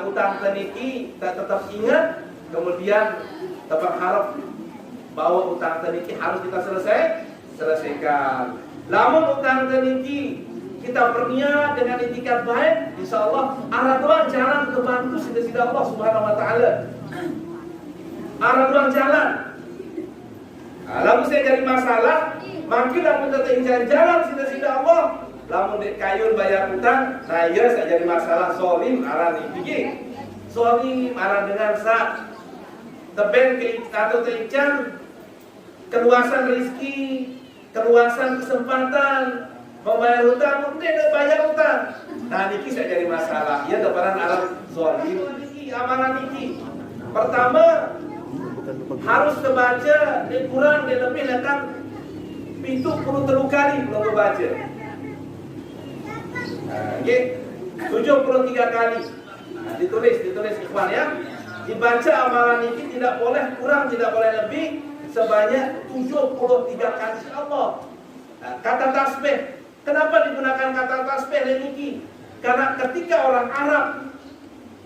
utang teniki tak tetap ingat, kemudian tetap harap bahwa utang teniki harus kita selesaikan. Lamun utang teniki kita berniat dengan itikat baik, insya Allah arah doang jalan kebantu sida-sida Allah Subhanahu Wa Taala. Arah doang jalan. Lalu saya jadi masalah, makin lamun kita jalan sida-sida Allah. Lamun dek kayun bayar utang, nah iya saya jadi masalah solim arah niki. Solim arah dengan sa teben atau teican keluasan rezeki, keluasan kesempatan membayar utang, mungkin bayar utang. Nah niki saya jadi masalah. Ya deparan arah solim niki amalan niki. Pertama harus kebaca kurang lebih lekan pintu 73 kali belum kebaca. Oke, 73 kali. Ditulis ikhwan ya. Dibaca amalan ini tidak boleh kurang, tidak boleh lebih sebanyak 73 kali Allah. Kata tasbih. Kenapa digunakan kata tasbih ini? Karena ketika orang Arab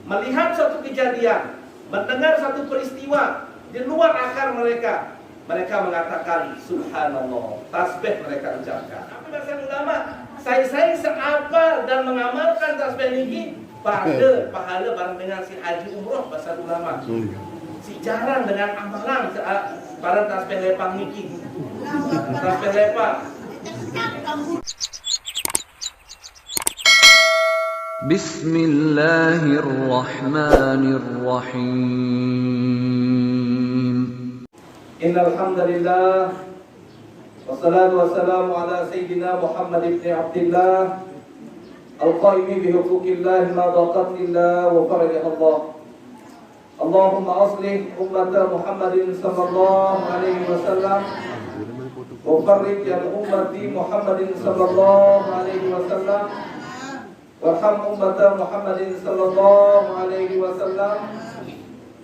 melihat suatu kejadian, mendengar satu peristiwa di luar akal mereka mengatakan subhanallah, tasbih mereka ucapkan. Tapi bahasa ulama, saya seapal dan mengamalkan tasbih ini pada pahala bareng dengan si haji umroh bahasa ulama. Si jarang dengan amalan pada tasbih lepang niki. Tasbih lepang. Bismillahirrahmanirrahim. Innal hamdalillah wassalatu wassalamu ala sayyidina Muhammad ibn Abdullah al-qaimi bihuquqillah ma daqatillah wa farajah Allah. Allahumma aslih ummata Muhammadin sallallahu alaihi wasallam wa farij ummati Muhammadin sallallahu alaihi wasallam warham ummata Muhammadin sallallahu alaihi wasallam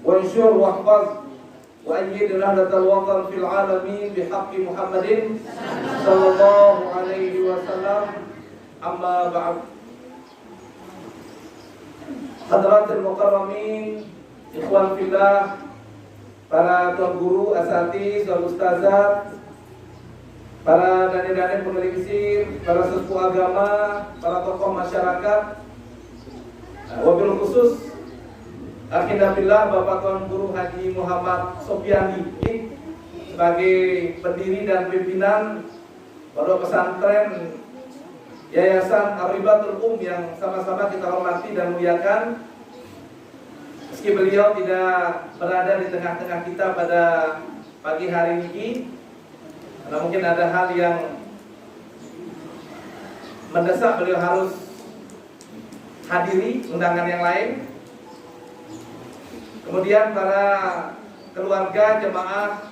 wa anshur wahfaz wa ayyid rahdatal watan fil alamin bihaqqi Muhammadin sallallahu alaihi wasallam. Amma ba'd. Hadratul mukarramin, ikhwan fillah, para tuan guru, asatiz, dan ustazat, para dani-dani pemilik sir, para sesepuh agama, para tokoh masyarakat, wabil khusus akhirnya billah Bapak Tuan Guru Haji Muhammad Sofiani sebagai pendiri dan pimpinan Pondok Pesantren Yayasan Ar-Ribatul yang sama-sama kita hormati dan muliakan. Meski beliau tidak berada di tengah-tengah kita pada pagi hari ini, karena mungkin ada hal yang mendesak beliau harus hadiri undangan yang lain. Kemudian para keluarga jemaah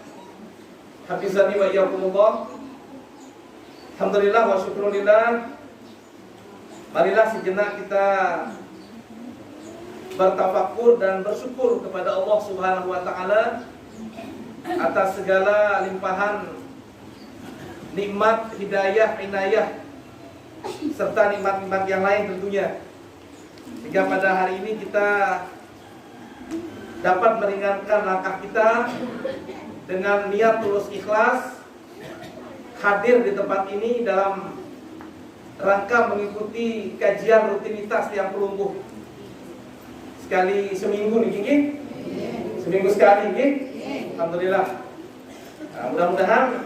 hafizani wa iyyakumullah. Alhamdulillah wa syukrulillah. Marilah sejenak kita bertafakur dan bersyukur kepada Allah Subhanahu wa taala atas segala limpahan nikmat, hidayah, inayah serta nikmat-nikmat yang lain tentunya. Sehingga pada hari ini kita dapat meringankan langkah kita dengan niat tulus ikhlas hadir di tempat ini dalam rangka mengikuti kajian rutinitas yang pelumbuh sekali seminggu nih Gigi? Seminggu sekali Gigi? Alhamdulillah. Nah, mudah-mudahan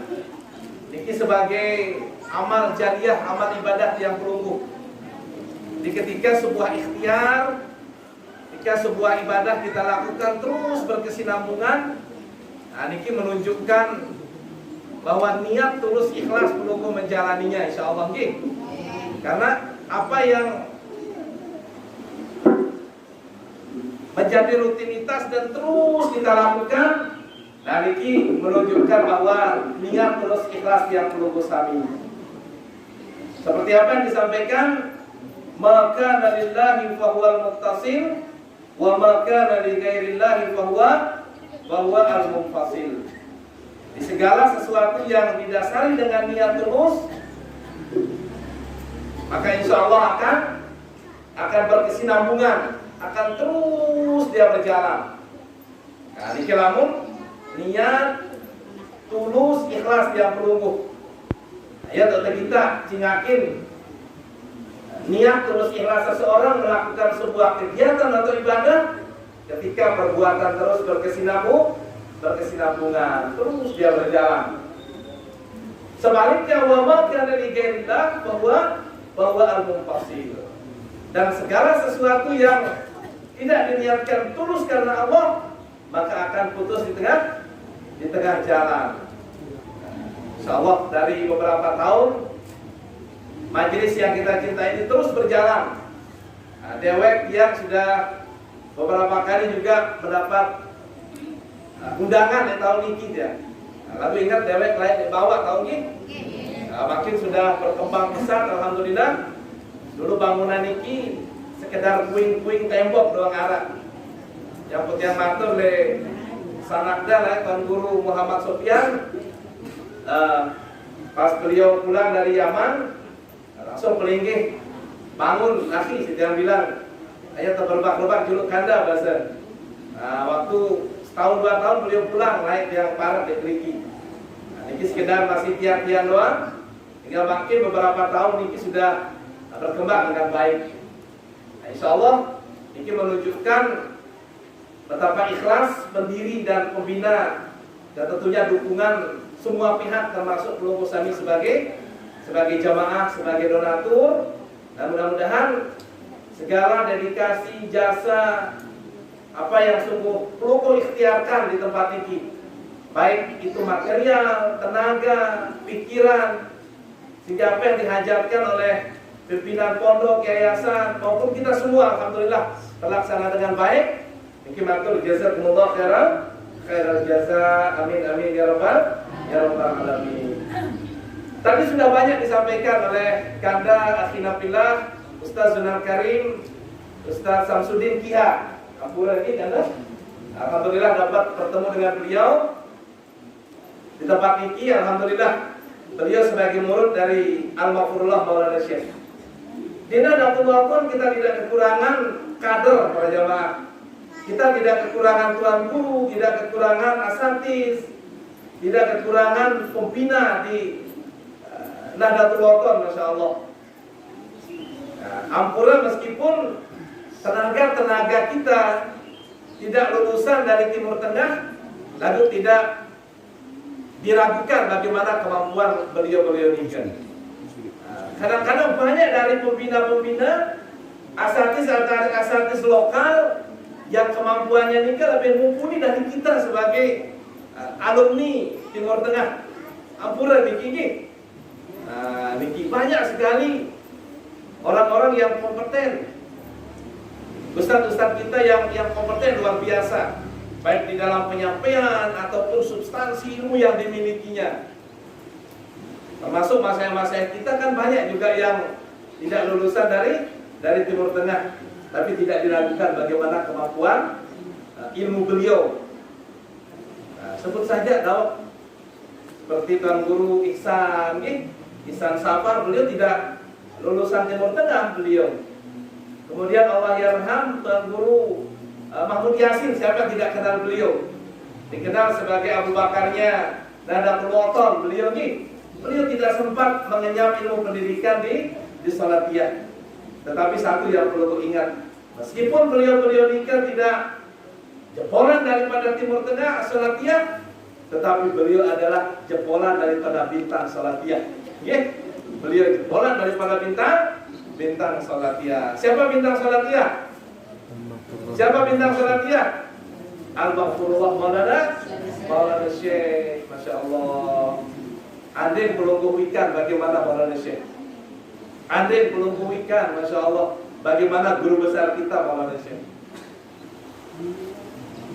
ini sebagai amal jariah, amal ibadah yang pelumbuh. Di ketika sebuah ikhtiar, ketika sebuah ibadah kita lakukan terus berkesinambungan, nah niki menunjukkan bahwa niat tulus ikhlas menunggu menjalaninya insyaallah nggih. Karena apa yang menjadi rutinitas dan terus kita lakukan, nah niki menunjukkan bahwa niat tulus ikhlas yang menunggu sami. Seperti apa yang disampaikan, maka lillahi fahuwal muttasil wa maka li ghairillahi fahuwa al-munfasil. Di segala sesuatu yang didasari dengan niat tulus, maka insya Allah akan berkesinambungan. akan terus dia berjalan. Nah, niki lamun niat tulus ikhlas dia pelungguh. Ya dokter kita cingakin niat tulus ikhlas seseorang melakukan sebuah kegiatan atau ibadah ketika perbuatan terus berkesinambungan terus dia berjalan. Sebaliknya wa ma kana li ghairillah bahwa al-munfasil. Dan segala sesuatu yang tidak diniatkan tulus karena Allah maka akan putus di tengah jalan. Insyaallah dari beberapa tahun majelis yang kita cintai ini terus berjalan. Nah, dewek yang sudah beberapa kali juga mendapat undangan di tahun ini dia. Nah, lalu ingat dewek lain dibawa tahun ini. Nah, makin sudah berkembang besar, alhamdulillah. Dulu bangunan ini sekedar puing-puing tembok doang arah. Yang putih matur le sanakda lah Tuan Guru Muhammad Sofyan. Pas beliau pulang dari Yaman langsung pelinggih bangun laki sedang bilang ayo terberbak-berbak juluk kanda bahasa. Nah, waktu setahun 2 tahun beliau pulang naik yang parah di Kriki. Nah, ini sekedar masih tiang-tiang doang. Tinggal makin beberapa tahun ini sudah berkembang dengan baik. Nah, insya Allah ini menunjukkan betapa ikhlas pendiri dan pembina dan tentunya dukungan semua pihak termasuk Pelungguh Sami sebagai jamaah, sebagai donatur. Dan mudah-mudahan segala dedikasi jasa apa yang sungguh Pelungguh ikhtiarkan di tempat ini, baik itu material, tenaga, pikiran, sehingga apa yang dihajarkan oleh pimpinan pondok, yayasan maupun kita semua alhamdulillah terlaksana dengan baik. Niki matur jazakumullah khairal jaza. Amin amin ya rabbal alamin. Tadi sudah banyak disampaikan oleh Kanda Akhinafillah, Ustaz Zunar Karim, Ustaz Samsudin Kiha. Ampura ini Kanda. Alhamdulillah dapat bertemu dengan beliau di tempat ini. Alhamdulillah beliau sebagai murid dari Al-Maghfurullah Maulana Syekh. Di Nahdlatul Ulama kita tidak kekurangan kader para jamaah. Kita tidak kekurangan tuan guru, tidak kekurangan asatidz, tidak kekurangan pembina di Nahdlatul Ulama, Masya Allah. Nah, Ampura meskipun tenaga kita tidak lulusan dari Timur Tengah, lalu tidak diragukan bagaimana kemampuan beliau-beliau ini. Kadang-kadang banyak dari pembina-pembina asatidz lokal yang kemampuannya ini lebih mumpuni dari kita sebagai alumni Timur Tengah. Ampura niki banyak sekali orang-orang yang kompeten, ustadz-ustadz kita yang kompeten luar biasa, baik di dalam penyampaian ataupun substansi ilmu yang dimilikinya. Termasuk masyayikh kita kan banyak juga yang tidak lulusan dari Timur Tengah, tapi tidak diragukan bagaimana kemampuan ilmu beliau. Nah, sebut saja Daud seperti Tuan Guru Ihsan Safar, beliau tidak lulusan Timur Tengah beliau. Kemudian Allah yarham Tuan Guru Mahmud Yasin, siapa yang tidak kenal beliau? Dikenal sebagai Abu Bakarnya Nahdlatul Ulama. Beliau tidak sempat mengenyam ilmu pendidikan di Salatiyah. Tetapi satu yang perlu ingat, meskipun beliau nikah tidak jepolan daripada Timur Tengah Salatiyah, tetapi beliau adalah jepolan daripada bintang Salatiyah. Beliau jepolan daripada bintang Salatiyah. Siapa bintang Salatiyah? Siapa bintang Salatiyah? Al-Maghfurullah Maulana Syekh. Masya Allah. Andai pelungguh ikan bagaimana Maulana Syekh. Andai pelungguh ikan, Masya Allah, bagaimana guru besar kita Maulana Syekh.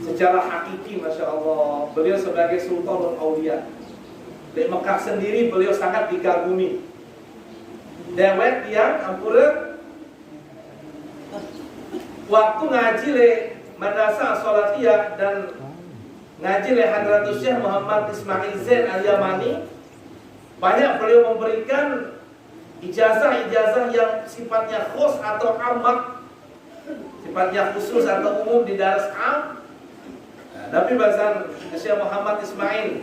Secara hakiki, Masya Allah, beliau sebagai Sultanul Aulia di Mekah sendiri beliau sangat dikagumi. Dewek yang ampura waktu ngaji le Madrasah Salatiyah dan ngaji le Hadratus Syekh Muhammad Ismail Zain Al-Yamani, banyak beliau memberikan ijazah-ijazah yang sifatnya khos atau amak sifatnya khusus atau umum di daras am. Nabi bahasan Syekh Muhammad Ismail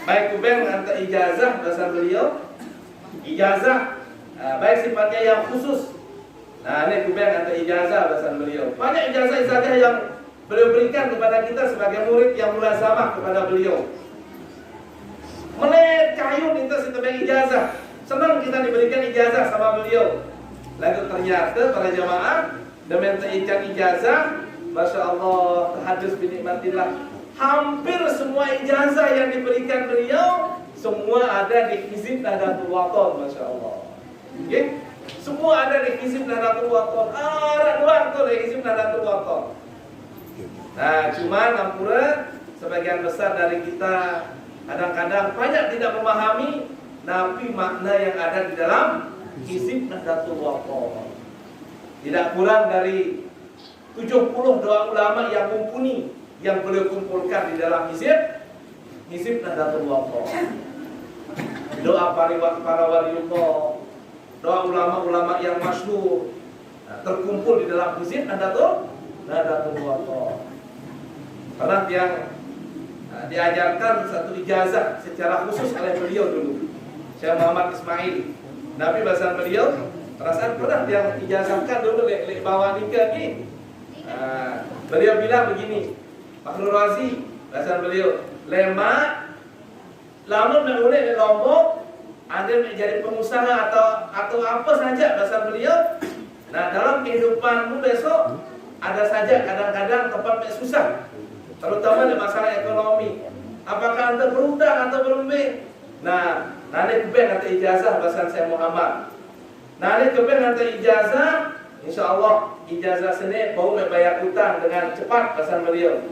baik kubeng antara ijazah bahasan beliau ijazah baik sifatnya yang khusus. Nah ini kubeng antara ijazah bahasan beliau. Banyak ijazah yang beliau berikan kepada kita sebagai murid yang mulazamah kepada beliau. Melet kayu minta sitabeng ijazah. Senang kita diberikan ijazah sama beliau. Lalu ternyata para jamaah dengan ikan ijazah, Masya Allah, tahadus binikmatillah. Hampir semua ijazah yang diberikan beliau semua ada di Hizib Nahdlatul Wathon, Masya Allah. Okay? Semua ada di Hizib Nahdlatul Wathon. Arah doang tuh di Hizib Nahdlatul Wathon. Nah, cuman ampura sebagian besar dari kita kadang-kadang banyak tidak memahami napi makna yang ada di dalam Hizib Nahdlatul Wathon. Tidak kurang dari 70 doa ulama yang mumpuni yang beliau kumpulkan di dalam Hizib Nahdlatul Wathon. Doa para waliullah, doa ulama-ulama yang masyhur terkumpul di dalam Hizib Nahdlatul Wathon. Pernah yang diajarkan satu ijazah secara khusus oleh beliau dulu, Syekh Muhammad Ismail. Nabi bahasan beliau, perasaan pernah yang ijazahkan dulu lek bawa nikah ni. Beliau bilang begini, Pak Nur Razi, bahasan beliau, lemak, lamun mengulik di Lombok, ada menjadi pengusaha atau apa saja bahasan beliau. Nah dalam kehidupanmu besok ada saja kadang-kadang tempat susah, terutama di masalah ekonomi. Apakah anda berhutang atau berumbi? Nah, nanti keben nanti ijazah bahasan saya Muhammad. Nanti keben nanti ijazah, insya Allah ijazah sini bau membayar hutang dengan cepat bahasan beliau.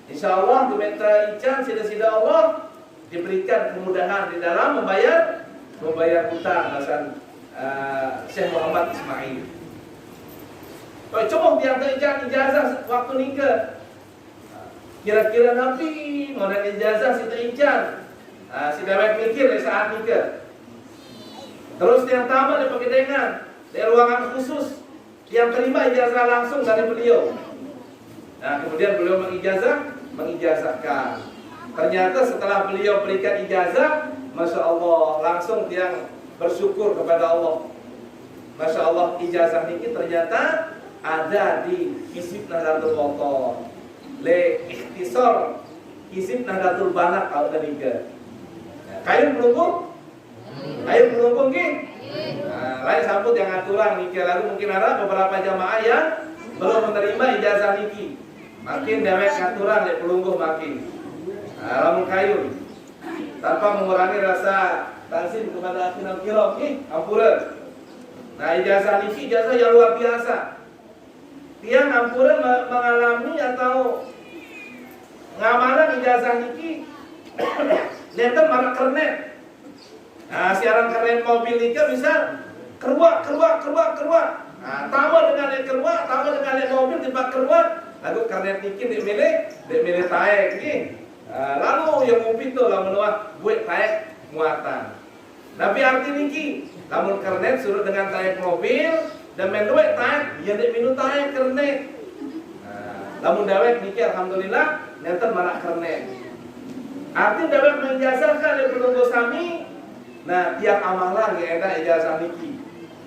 Insya Allah diminta ijan sida-sida Allah diberikan kemudahan di dalam membayar hutang bahasan Syekh Muhammad Ismail. Coba diantar ijazah waktu nikah. Kira-kira Nabi modal ijazah sida ijan. Si dewek mikir di saat nikah. Terus yang tamat dia pakai dengan di ruangan khusus yang terima ijazah langsung dari beliau. Nah kemudian beliau mengijazahkan. Ternyata setelah beliau berikan ijazah, Masya Allah langsung yang bersyukur kepada Allah. Masya Allah ijazah ini ternyata ada di Hizib Nahdlatul Wathon. Le ikhtisar Hizib Nahdlatul Banak kalau dari ke. Kayu pelungkung? Kayu pelungkung ki? Nah, lain sambut yang aturan niki. Lalu mungkin ada beberapa jamaah yang belum menerima ijazah niki. Makin dewek aturan le pelungkung makin. Lamun kayu tanpa mengurangi rasa tansin kepada akhirul kiro ki, ampura. Nah ijazah niki ijazah yang luar biasa. Dia ampura mengalami atau ngamalan ijazah niki nenten marak kernet. Nah, siaran kernet mobil nikah bisa keluar. Nah, tambah dengan yang keluar, tambah dengan yang mobil tiba keluar. Lalu kernet niki dimilih taek ni. Lalu yang mobil tu lamun wah buat taek muatan. Tapi arti niki, lamun kernet suruh dengan taek mobil dan menduet taek, yang minum taek kernet. Lamun dawek niki alhamdulillah nenten marak kernet. Arti dawek menjazahkan yang penunggu sami. Nah, tiap amalan yang ada ijazah niki,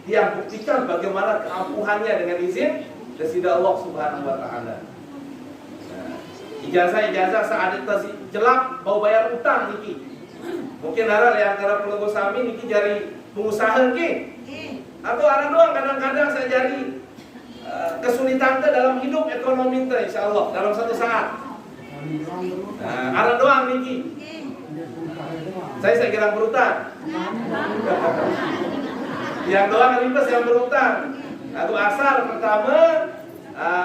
tiap buktikan bagaimana keampuhannya dengan izin dari Allah Subhanahu Wa Taala. Ijazah saat itu jelap bau bayar utang niki. Mungkin ada yang antara penunggu sami niki jari pengusaha niki, atau ada doang kadang-kadang saya jadi kesulitan dalam hidup ekonomi insya Allah dalam satu saat. Ada doang niki. Saya kira berutang. Yang doang ribes yang berutang. Atau asal pertama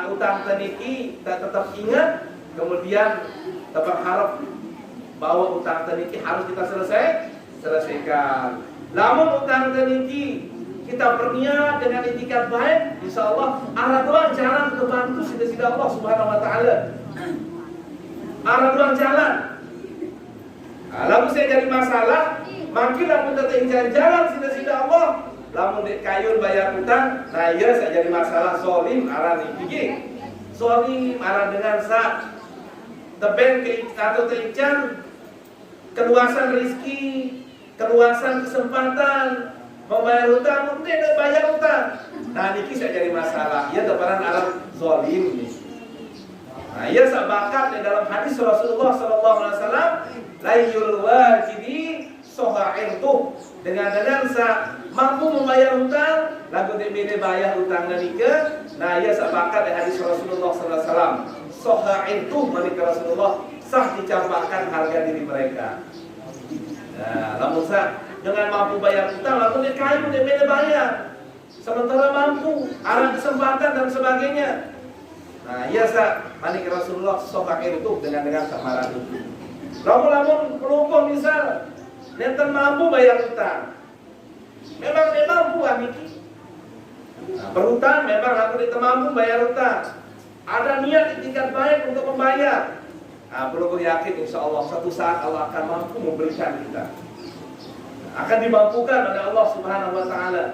utang teniki tetap ingat, kemudian tetap harap bahwa utang teniki harus kita selesaikan. Namun utang teniki kita berniat dengan itikat baik, insya Allah arah doang jalan kebantu sida-sida Allah Subhanahu Wa Taala. Arah doang jalan. Lalu saya jadi masalah, makin aku tetap jalan sida-sida Allah. lamun dek kayun bayar hutang, nah iya saya jadi masalah zolim arah niki. Zolim arah dengan sa teben atau teican keluasan rezeki, keluasan kesempatan membayar hutang, mungkin tidak bayar hutang. Nah niki saya jadi masalah. Ia tebaran arah zolim nih. Nah ia sabakat di dalam hadis Rasulullah SAW, layul wajibi soha'irtuh, dengan sa mampu membayar hutang lagu diberi bayar hutang nike. Nah ia sabakat di hadis Rasulullah SAW, soha'irtuh menikah Rasulullah sah dicampakkan harga diri mereka. Nah lamun sa dengan mampu bayar hutang lalu dia kayu dia beda bayar, sementara mampu arah kesempatan dan sebagainya. Nah iya sa manik Rasulullah sohakir itu dengan samaran itu. Lamun pelupuk misal nenten mampu bayar hutang, memang dia mampu niki. Nah, berhutang memang aku dia mampu bayar hutang, ada niat itikat baik untuk membayar. Nah perlu yakin insya Allah satu saat Allah akan mampu memberikan kita, akan dimampukan oleh Allah Subhanahu wa Ta'ala,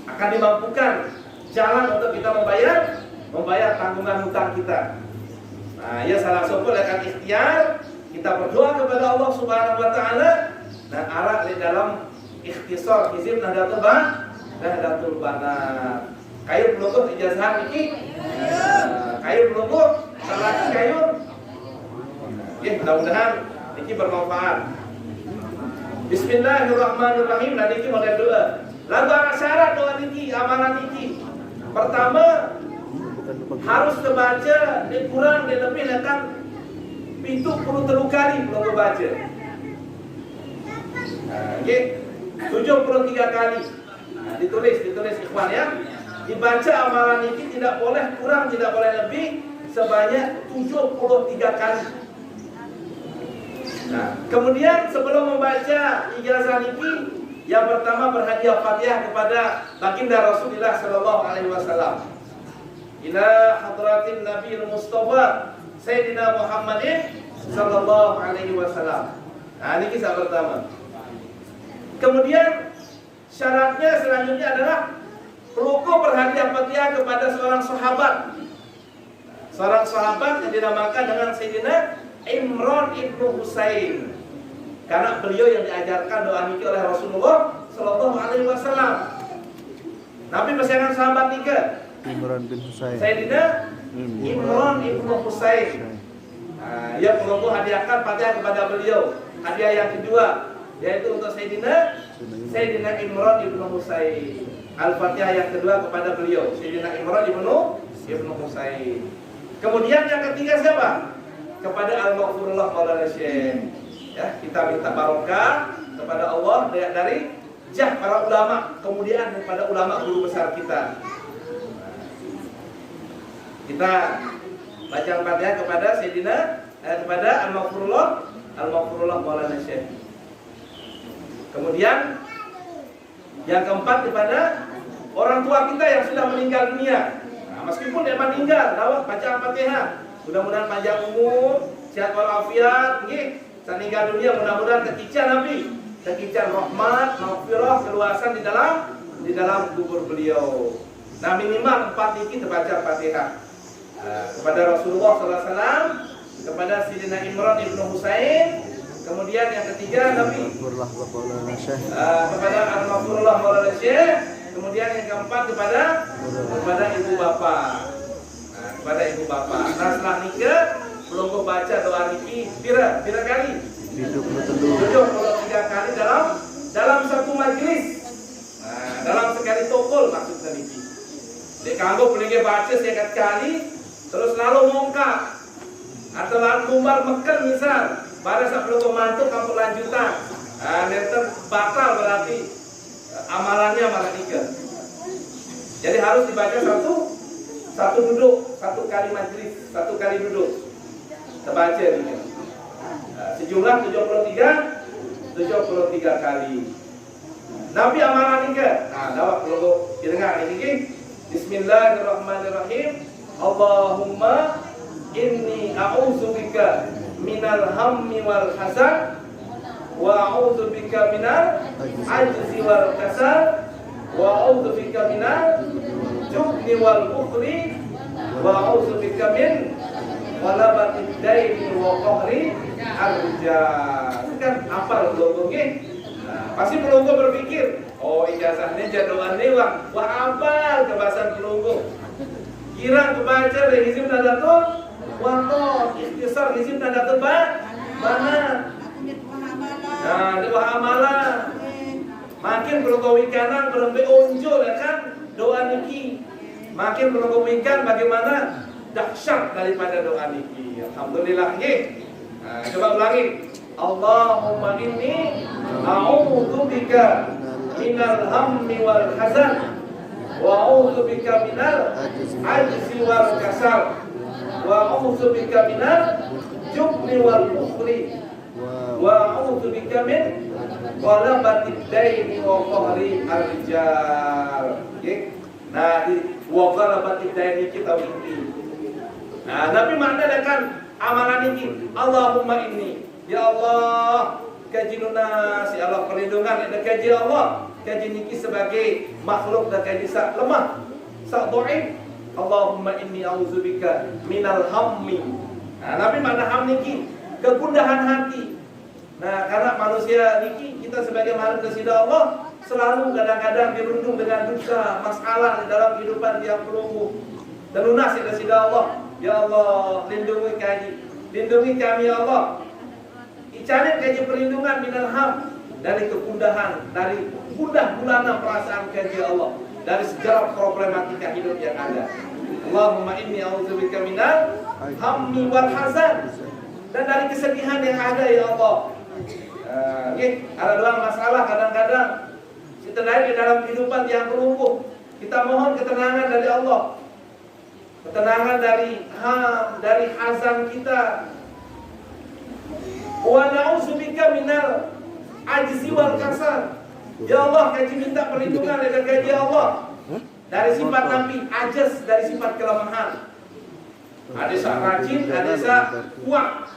akan dimampukan jalan untuk kita membayar tanggungan hutang kita. Nah, ya salah satu lekat ikhtiar kita berdoa kepada Allah Subhanahu wa Ta'ala dan arah di dalam ikhtisar hizib Nahdlatul Banat. Kayu pelukut ijazah ini, kayu pelukut salah kayu. Ya, mudah-mudahan ini bermanfaat. Bismillahirrahmanirrahim. Nanti kita mulai doa. Lagu syarat doa niki, amalan niki. Pertama harus terbaca di kurang di lebih lekan 70 kali perlu baca. Oke, 73 kali. Nah, ditulis ikhwan ya. Dibaca amalan niki tidak boleh kurang, tidak boleh lebih sebanyak 73 kali. Nah, kemudian sebelum membaca ijazah niki, yang pertama berhadiah Fatihah kepada baginda Rasulullah sallallahu alaihi wasallam. Ila hadratin Nabiyil Mustafa Sayyidina Muhammadin sallallahu alaihi wasallam. Nah, ini kisah pertama. Kemudian syaratnya selanjutnya adalah perlu berhadiah Fatihah kepada seorang sahabat. Seorang sahabat yang dinamakan dengan Sayyidina Imran ibnu Husain, karena beliau yang diajarkan doa niki oleh Rasulullah Sallallahu Alaihi Wasallam. Nabi pasangan sahabat nika Imran bin Husain, Sayyidina Imran ibnu Husain. Ia perlu hadiahkan Fatihah kepada beliau. Hadiah yang kedua yaitu untuk Sayyidina Imran ibnu Husain. Al-Fatihah yang kedua kepada beliau, Sayyidina Imran ibnu Husain. Kemudian yang ketiga siapa? Kepada Al-Maghfurullah Maulana Syekh. Ya, kita minta barokah kepada Allah dari jah para ulama, kemudian kepada ulama guru besar kita. Kita baca Al-Fatihah kepada Sayyidina kepada Al-Maghfurullah Maulana Syekh. Kemudian yang keempat kepada orang tua kita yang sudah meninggal dunia. Nah, meskipun dia meninggal, lawat baca Al-Fatihah. Mudah-mudahan panjang umur, sehat walafiat, nggih. Meninggal dunia mudah-mudahan kekican Nabi, kekican rahmat, maghfirah, keluasan di dalam kubur beliau. Nah, minimal 4 niki terbaca Fatihah. Kepada Rasulullah SAW, kepada Sayyidina Imran ibnu Husain, kemudian yang ketiga Nabi kepada Al-Maghfurullah Maulana Syekh, kemudian yang keempat kepada ibu bapak. Nah, kepada ibu bapak. Nah, setelah nikah belum baca doa niki pira kali? 73 kali dalam satu majelis. Nah, dalam sekali tokol maksudnya niki. Dek kanggo boleh baca sekat kali terus lalu mongkak atau lalu kumbar meken misal pada sebelum mantuk kamu lanjutan. Nah, nanti batal berarti amalannya malah nikah. Jadi harus dibaca satu duduk, satu kali majelis, satu kali duduk. Terbaca ini. Sejumlah 73 kali. Nabi amalan nikah. Nah, dawak perlu didengar ini. Bismillahirrahmanirrahim. Allahumma inni a'udzubika minal hammi wal hazan wa a'udzubika minal ajzi wal kasal wa a'udzubika minal jubni wal bukhli wa a'udzubika min ghalabatid daini wa qahri ar-rijal. Kan apa logo nggih? Pasti pelunggu berpikir, oh ijazahnya jadoan dewa, wah apal kebahasan pelunggu. Kira kebaca dari hizib nadatul wato, ikhtisar hizib nadatul mana? Nah, di wah amalan. Makin pelunggu wikanan berembe unjul ya kan doa niki. Makin pelunggu wikan bagaimana dahsyat daripada doa niki. Alhamdulillah nggih. Nah, coba ulangi. Allahumma inni a'udzubika minal hammi wal hazan wa a'udzubika minal ajzi wal kasal wa a'udzubika minal jubni wal bukhli wa a'udzubika min ghalabatid daini wa qahri ar-rijal. Nah, di wa ghalabatid daini kita ini. Nah, tapi maknanya kan amalan ini Allahumma inni, ya Allah, kaji lunas, ya Allah perlindungan, ada kaji Allah, kaji niki sebagai makhluk dan kaji sak lemah, sak dhaif. Allahumma inni a'udzubika minal hammi. Nah, tapi makna ham niki kegundahan hati. Nah, karena manusia niki kita sebagai makhluk kesida Allah selalu kadang-kadang dirundung dengan duka, masalah di dalam kehidupan yang perlu. Dan lunas ya kesida Allah. Ya Allah, lindungi kami ya Allah. Cari kaji perlindungan minal ham, dari kegundahan, dari gundah gulana perasaan kaji Allah, dari segala problematika hidup yang ada. Allahumma inni a'udzubika minal hammi wal hazan, dan dari kesedihan yang ada ya Allah. Ada dua masalah kadang-kadang kita di dalam kehidupan yang lumpuh. Kita mohon ketenangan dari Allah, ketenangan dari ham, dari hazan kita. Wa na'udzubika minal ajzi wal kasal. Ya Allah, kaji minta perlindungan dari kaji Allah dari sifat nabi ajaz, dari sifat kelemahan. Ada sak rajin, ada sak kuat.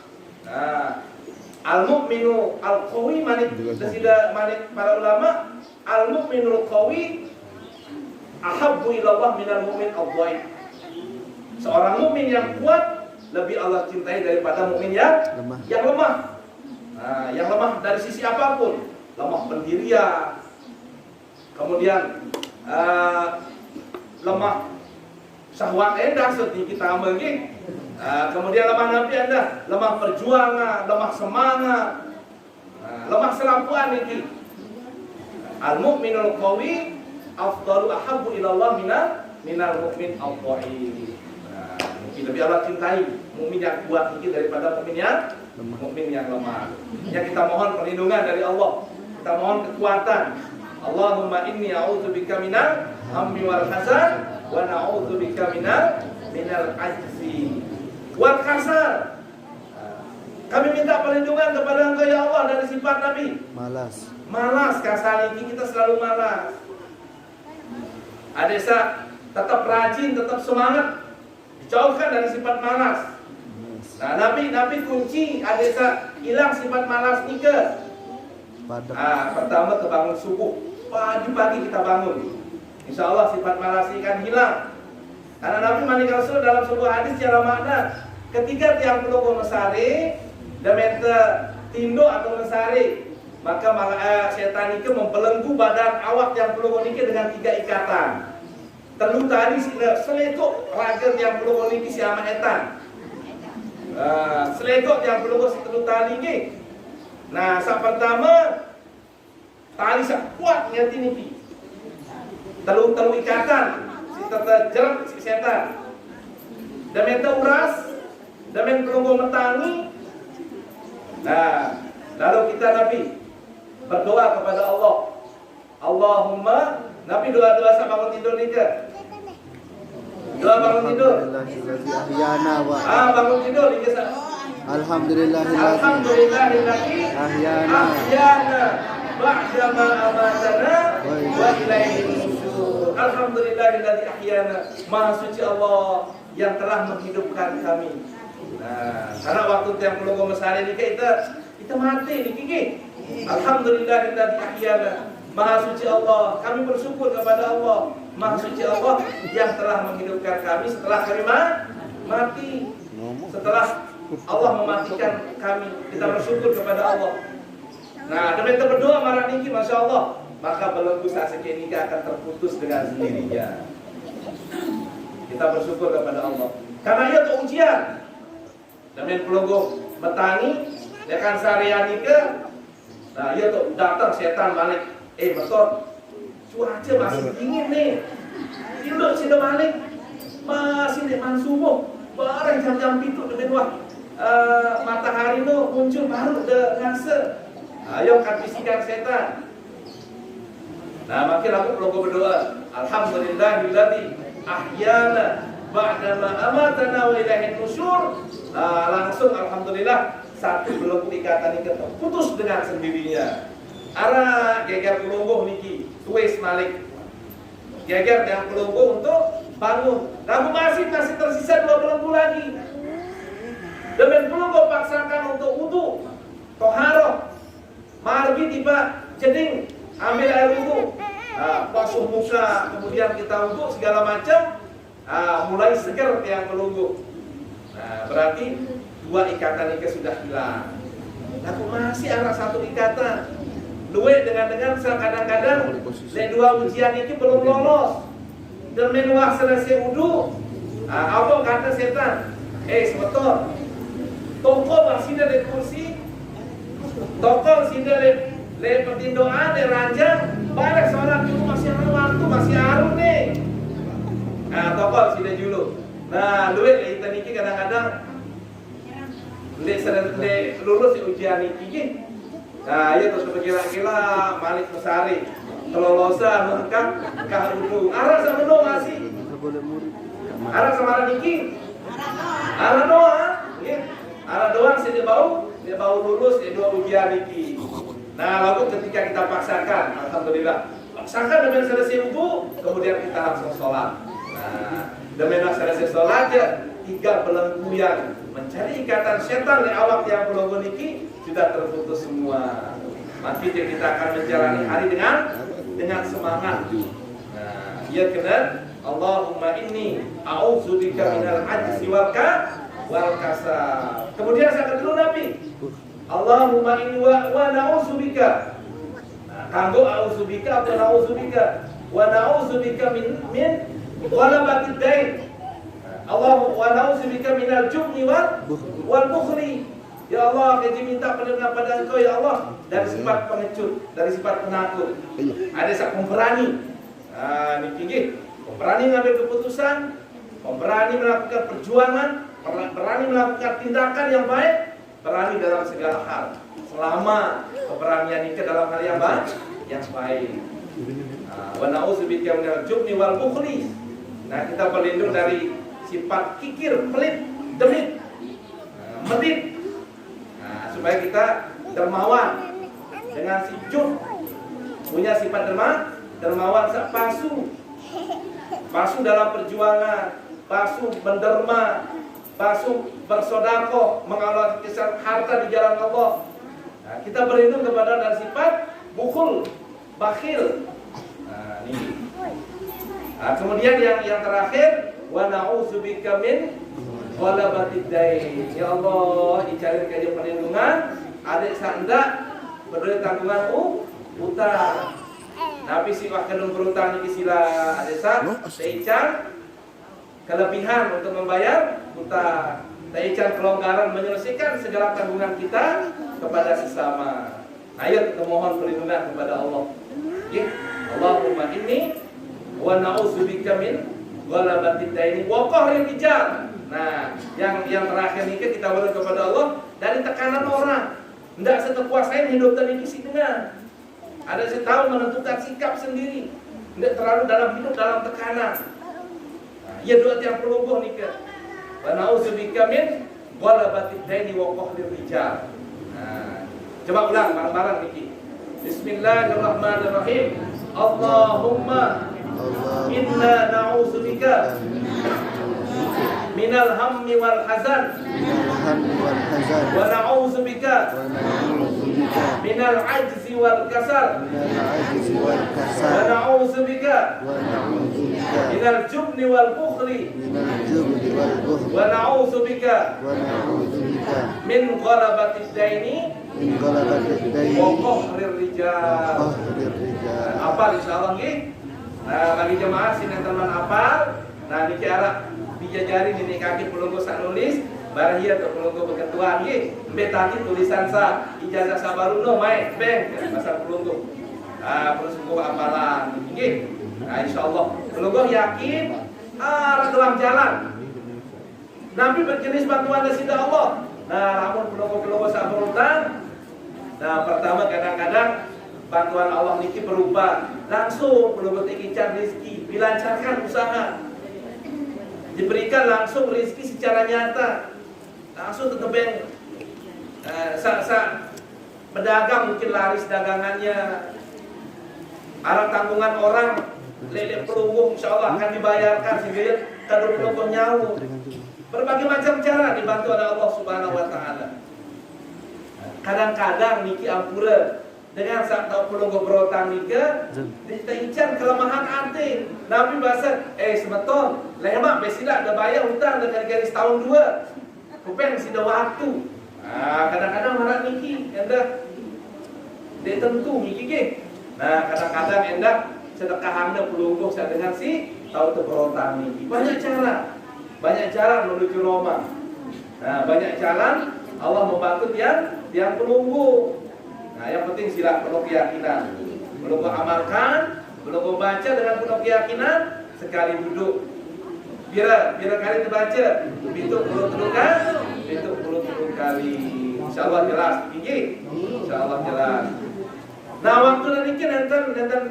Al-mu'minu al-qawi manik desida manik para ulama, al-mu'minul qawi ahabbu ila Allah minal mu'min al-dhaif. Seorang mukmin yang kuat lebih Allah cintai daripada mukmin yang lemah. Nah, yang lemah dari sisi apapun, lemah pendirian, kemudian lemah syahwat sedih kita ambil gini. Kemudian lemah nabi anda, lemah perjuangan, lemah semangat, lemah selampuan ini. Al-mu'minul qawi afdalu ahabbu ilallah minal mu'min al-dhaif. Mungkin lebih Allah cintai mukmin yang kuat ini daripada mukmin yang lemah. Ya, kita mohon perlindungan dari Allah. Kita mohon kekuatan. Allahumma inni a'udzubika minal hammi wal hazan wa na'udzubika minal ajzi wal kasal. Kami minta perlindungan kepada Engkau ya Allah dari sifat Nabi. Malas kasar ini, kita selalu malas. Adesa tetap rajin, tetap semangat. Dijauhkan dari sifat malas. Nah, Nabi kunci adesa hilang sifat malas nika. Pertama kebangun subuh, pagi-pagi kita bangun. Insya Allah sifat malas ini kan hilang. Karena Nabi Manik Rasul dalam sebuah hadis secara makna, ketika tiang peluk mesari, dan tindo atau mesari, maka setan itu membelenggu badan awak yang peluk niki dengan 3 ikatan. Telu tadi selekok raga yang peluk niki si ama etan. Selekok yang peluk si telu tali ni. Nah, saat pertama tali sak kuat ngerti niki. Telu ikatan si terjerat si setan. Dan uras, dan peluk metangi. Nah, lalu kita Nabi berdoa kepada Allah. Allahumma, Nabi doa-doa saat bangun tidur ni ke? Doa bangun tidur. Bangun tidur ni ke? Alhamdulillahilladzi ahyana ba'da ma amatana wa ilaihi nusyur. Alhamdulillahilladzi ahyana. Maha suci Allah yang telah menghidupkan kami. Nah, karena waktu yang perlu mesari ini kita mati nih kiki. Alhamdulillahilladzi ahyana. Maha suci Allah, kami bersyukur kepada Allah. Maha suci Allah yang telah menghidupkan kami setelah kami mati. Setelah Allah mematikan kami, kita bersyukur kepada Allah. Nah, demi kita berdoa marah niki, masya Allah, maka belenggu sasekenika akan terputus dengan sendirinya. Kita bersyukur kepada Allah. Karena ia tuh ujian. Demi pelunggu betani, dia kan seharian ke. Nah, ia tuh datang setan balik. Betul, cuaca masih dingin nih. Induk sudah balik, masih di subuh. Barang jam-jam itu dengan matahari itu muncul baru de ngase. Ayo kan bisikan setan. Nah, makin aku perlu berdoa. Alhamdulillahilladzi ahyana ba'dama amatana wa ilaihin nusyur. Langsung alhamdulillah satu belenggu ikatan ini terputus dengan sendirinya. Ara geger pelungguh niki tuis malik. Geger dengan pelungguh untuk bangun. Namun masih tersisa 2 belenggu lagi. Demi pelungguh paksakan untuk wudu, toharoh, margi tiba jeding, ambil air wudu, basuh muka, kemudian kita wudu segala macam, mulai seger yang pelungguh. Nah, berarti 2 ikatan ini sudah hilang. Namun masih ada 1 ikatan. Luwe dengan kadang-kadang le 2 ujian itu belum lolos. Dan menuah selesai wudu. Apa kata setan? Sebetul. Toko masih ada kursi. Toko masih ada le pertindoan, le ranjang. Balik sholat dulu masih ada waktu, masih arun nih. Toko masih ada dulu. Nah, luwe le kita niki kadang-kadang le lulus ujian niki. Nah, ya terus berkira-kira Malik Mesari kelolosan lengkap kah wudu. Arah sama doa masih. Arah sama niki. Arah doa, ya. Arah doa dia bau lulus dia 2 ujian niki. Nah, lalu ketika kita paksakan, alhamdulillah, paksakan dengan selesai wudu, kemudian kita langsung sholat. Nah, dengan selesai sholat ya 3 belenggu yang mencari ikatan setan di awak yang belenggu niki sudah terputus semua. Maka kita akan menjalani hari dengan semangat. Nah, ia kena Allahumma inni a'udzubika minal ajzi wal kasal. Kemudian saya dulu Nabi. Allahumma inni wa na'udzubika. Nah, kanggo a'udzubika atau na'udzubika wa na'udzubika min ghalabatid dain. Allahumma wa na'udzubika minal jubni wal bukhli. Ya Allah, kami minta perlindungan pada Engkau ya Allah dari sifat pengecut, dari sifat penakut. Ada sak pemberani. Nah, ini tinggi. Pemberani mengambil keputusan, pemberani melakukan perjuangan, berani melakukan tindakan yang baik, berani dalam segala hal. Selama keberanian itu dalam hal yang baik, Wa na'udzubika minal jubni wal bukhli. Nah, kita berlindung dari sifat kikir, pelit, demit, medit. Supaya kita dermawan dengan si jub punya sifat dermawan, pasu dalam perjuangan, pasu menderma, pasu bersodakoh, mengalokasikan harta di jalan Allah. Nah, kita berlindung kepada dari sifat bukhul, bakhil. Nah, ini. Nah, kemudian yang terakhir, wa na'udzubika min ghalabatid dain. Ya Allah, dicari kajian perlindungan, adik sanda berdiri tanggungan utang. Tapi si wakilun berutang ini sila adesa, teican kelebihan untuk membayar utang. Teican kelonggaran menyelesaikan segala tanggungan kita kepada sesama. Ayo kita mohon perlindungan kepada Allah. Ya, Allahumma inni wa na'udzubika min ghalabatid dain wa qahril rijal. Nah, yang terakhir ini kita berdoa kepada Allah dari tekanan orang. Tidak setekuasain hidup terikisi dengan. Ada yang tahu menentukan sikap sendiri. Tidak terlalu dalam hidup dalam tekanan. Nah, ya doa yang perlu nikah. Wa na'udzubika min ghalabatid dain wa qahril rijal. Nah, coba ulang bareng-bareng niki. Bismillahirrahmanirrahim. Allahumma inna na'udzubika minal hammi wal hazan wa na'udzubika bika minal ajzi wal kasal minal ajzi wal wa kasal na'udzu bika wa na'udzu bika minal jubni wal bukhli minal jubni wal bukhli wa na'udzu bika wa na'udzu bika min ghalabatid daini min ghalabatid daini wa qahrir rijal. qahrir rijal. Apal insyaallah nggih. Nah, bagi jemaah sinten apal, nah niki arah dijajari nini kaki pelunggu sak nulis barahia atau pelunggu berketuaan nggih. Embe tadi tulisan sa ijazah sabaruno main beng pasal pelunggu. Terus buku apalan nggih. Nah, insyaallah pelunggu yakin arah dalam jalan. Nabi berjenis bantuan dari sida Allah. Nah, namun pelunggu sak berutan. Nah, pertama kadang-kadang bantuan Allah niki berupa langsung pelunggu ikan rezeki, dilancarkan usaha, diberikan langsung rezeki secara nyata, langsung tetep pedagang mungkin laris dagangannya, arah tanggungan orang lele pelunggu insya Allah akan dibayarkan sehingga kadang pelunggu nyawa. Berbagai macam cara dibantu oleh Allah Subhanahu Wa Taala. Kadang-kadang niki ampura dengan saat tahu pelunggu berotang nika kita ican kelemahan hati. Nabi bahasa sebetul lemak besida ada bayar hutang dengan garis tahun 2 kupeng sida waktu. Kadang-kadang marah niki endah dia tentu niki ke. Nah kadang-kadang endah sedekah anda pelunggu saya dengan si tahu tu berotang niki. Banyak cara menuju Roma. Nah banyak jalan Allah membantu yang pelunggu. Nah, yang penting sila penuh keyakinan. Belum kau amalkan, belum kau baca dengan penuh keyakinan, sekali duduk. Bila kali dibaca, itu puluh kali. Insyaallah jelas, tinggi. Insyaallah jelas. Nah, waktu nanti nanti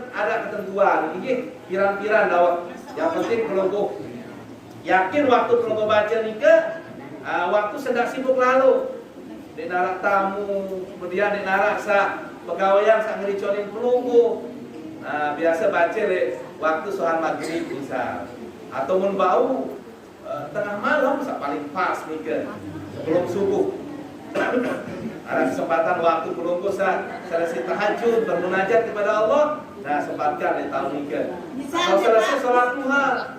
ada ketentuan, tinggi. Pirang-pirang dawat. Yang penting pelunggu yakin waktu pelunggu baca nikah, waktu sedang sibuk lalu. Di narak tamu, kemudian di narak pegawaian sak ngericonin pelunggu. Nah, biasa baca waktu soal maghrib misal. Atau mun bau tengah malam sak paling pas nih sebelum subuh. Ada kesempatan waktu pelunggu selesai tahajud bermunajat kepada Allah. Nah, sempatkan di tahun ini. Kalau selesai sholat duha.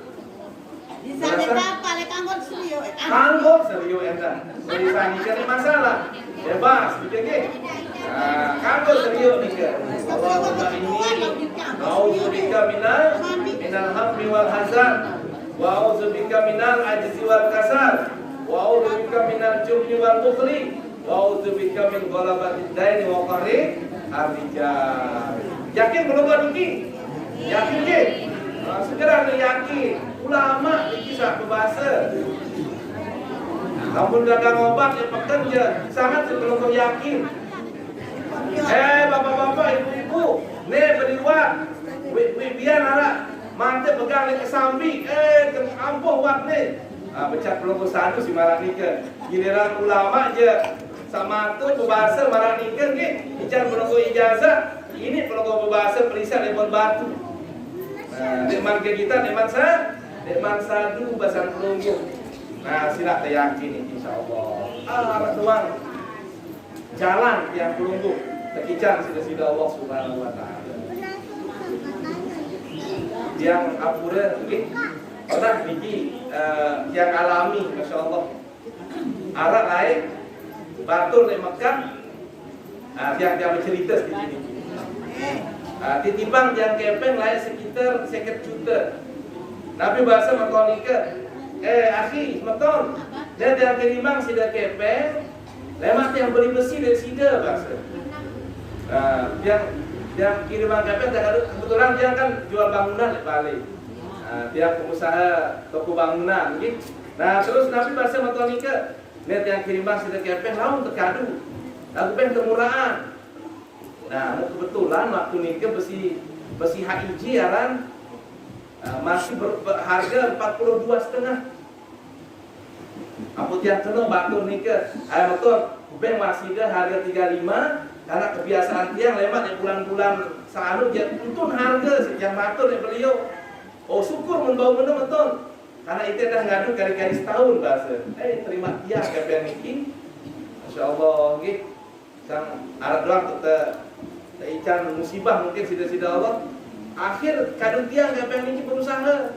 Bisa apa lek anggot serius. Anggot serius enda. Bisa nikah masalah. Bebas, begitu. Anggot serius nikah. Allahumma inni a'udzubika minal hammi wal hazan wa a'udzubika minal ajzi wal kasal wa a'udzubika minal jubni wal bukhli wa a'udzubika min ghalabatid daini wa qahri ar-rijal. Yakin belum niki? Yakin ke? Segera yakin. Ulama ini kisah berbahasa. Namun dagang obat yang pekerja sangat sebelum kau yakin. Bapak-bapak, ibu-ibu, beriwat, biar anak mantep pegang ke sambi, ampuh wak becat belum satu si marah nikah. Giliran ulama aja sama tu berbahasa marah nikah ke, bicara belum ijazah, ini belum berbahasa perisai lemon batu. Nikmat kita, nikmat sadu basan pelunggu. Nah, sila yakin insyaallah. Arah tuang jalan yang pelunggu terkican sida Allah Subhanahu Wa Taala. Yang apura nggih pernah niki yang alami masyaallah. Arah lain batur di Mekah yang bercerita di sini. Titipan yang kepeng lain sekitar 50 juta. Nabi bahasa makonika, akhi, betul. Dan yang ketimbang sida kepeng, lemak yang beli besi dari sida bahasa. Yang kiriman kepeng, kebetulan dia kan jual bangunan di Bali. Dia pengusaha toko bangunan, gitu. Nah terus Nabi bahasa makonika, lihat yang kiriman sida kepeng, laun terkadu, lagu peng kemurahan. Nah kebetulan waktu nikah besi HIJ aran masih berharga 42,5. Ampun yang kena batur nikah. Betul, beng masih ada harga 35 karena kebiasaan tiang lemak di bulan-bulan selalu dia tuntun harga yang batur yang beliau. Oh syukur membawa benar betul. Karena itu dah ngadu kali-kali setahun bahasa. Terima tiang KPN niki. Masya Allah gitu. sang arah doang ican musibah mungkin sida-sida Allah. Akhir kadang dia nggak pengen ini berusaha,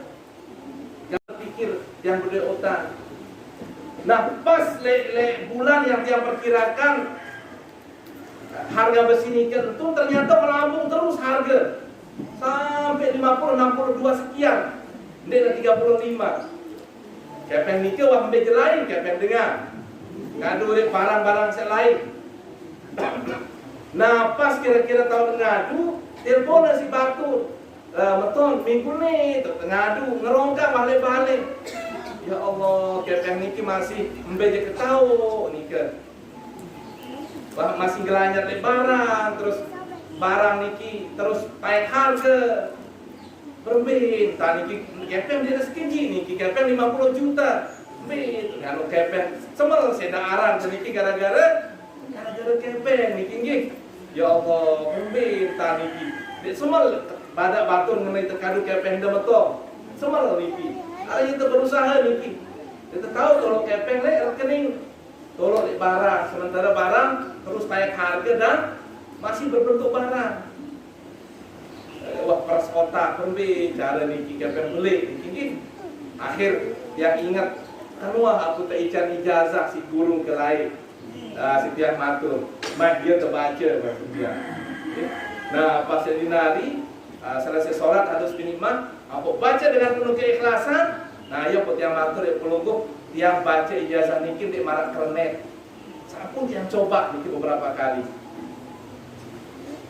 nggak pikir yang berdua utang. Nah pas bulan yang dia perkirakan harga besi nikel itu ternyata melambung terus harga sampai 50, 62 sekian, ini 35. Kepeng nikel wah ambil lain, kepeng dengar ngadu barang-barang selain. Nah pas kira-kira tahun ngadu, telepon si Batur, betul minggu nih ngadu ngerongkang balik-balik. Ya Allah, kepeng niki masih membeje ketahu nikel. Wah masih gelanyar barang, terus barang niki terus naik harga. Berbeda, niki kepeng dia sekinci niki kepeng 50 juta. Berbeda, nganu kepeng semel sedaran niki gara-gara kepeng niki nggih. Ya Allah, berbeda niki. Dek semel pada batur mengenai terkadu kepeng demeto. Semel niki. Ada kita berusaha niki. Kita tahu kalau kepeng rekening tolong di barang, sementara barang terus naik harga dan masih berbentuk barang. Wah pers otak pembe cara niki kepeng beli niki. Akhir yang ingat kan wah aku ican ijazah si guru ke lain. Si tiang matur, mak dia terbaca maksudnya. Nah pas yang dinari selesai sholat harus binimah, aku baca dengan penuh keikhlasan. Nah ya buat yang matur ya pelunggup yang baca ijazah niki di marak kernet. Saya pun yang coba niki beberapa kali.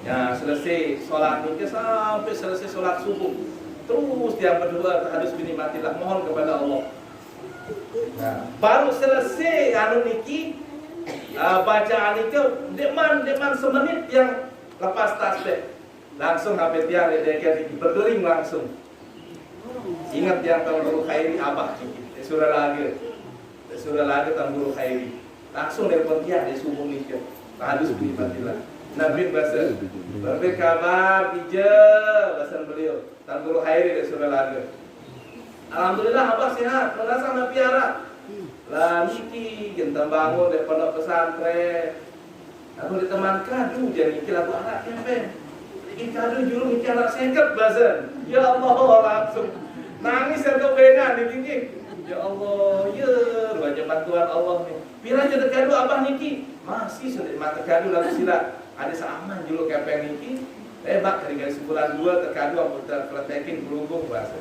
Ya selesai sholat niki sampai selesai sholat subuh, terus dia berdoa harus binimatilah, mohon kepada Allah. Nah, baru selesai anu niki bacaan niki deman semenit yang lepas tasbih langsung HP dia berdering langsung. Ingat yang tahun guru khairi abah surah lagi tahun guru khairi langsung nelpon dia di subuh niki harus binimatilah. Nabi bahasa berkabar bija bahasa beliau tahun guru khairi di surah lagi. Alhamdulillah abah sehat, merasa sama piara. Lah niki gentang bangun dari pondok pesantren. Aku diteman kadu jadi niki lagu anak kempen. Niki kadu juru niki anak sengket bazen. Ya Allah langsung nangis yang kepengan niki. Ya Allah, ya banyak bantuan Allah nih. Pira jadi kadu abah niki masih sudah mata kadu lalu sila. Ada seaman julu kempen niki. Bak dari sebulan 2 terkadu aku terpletekin berhubung bahasa.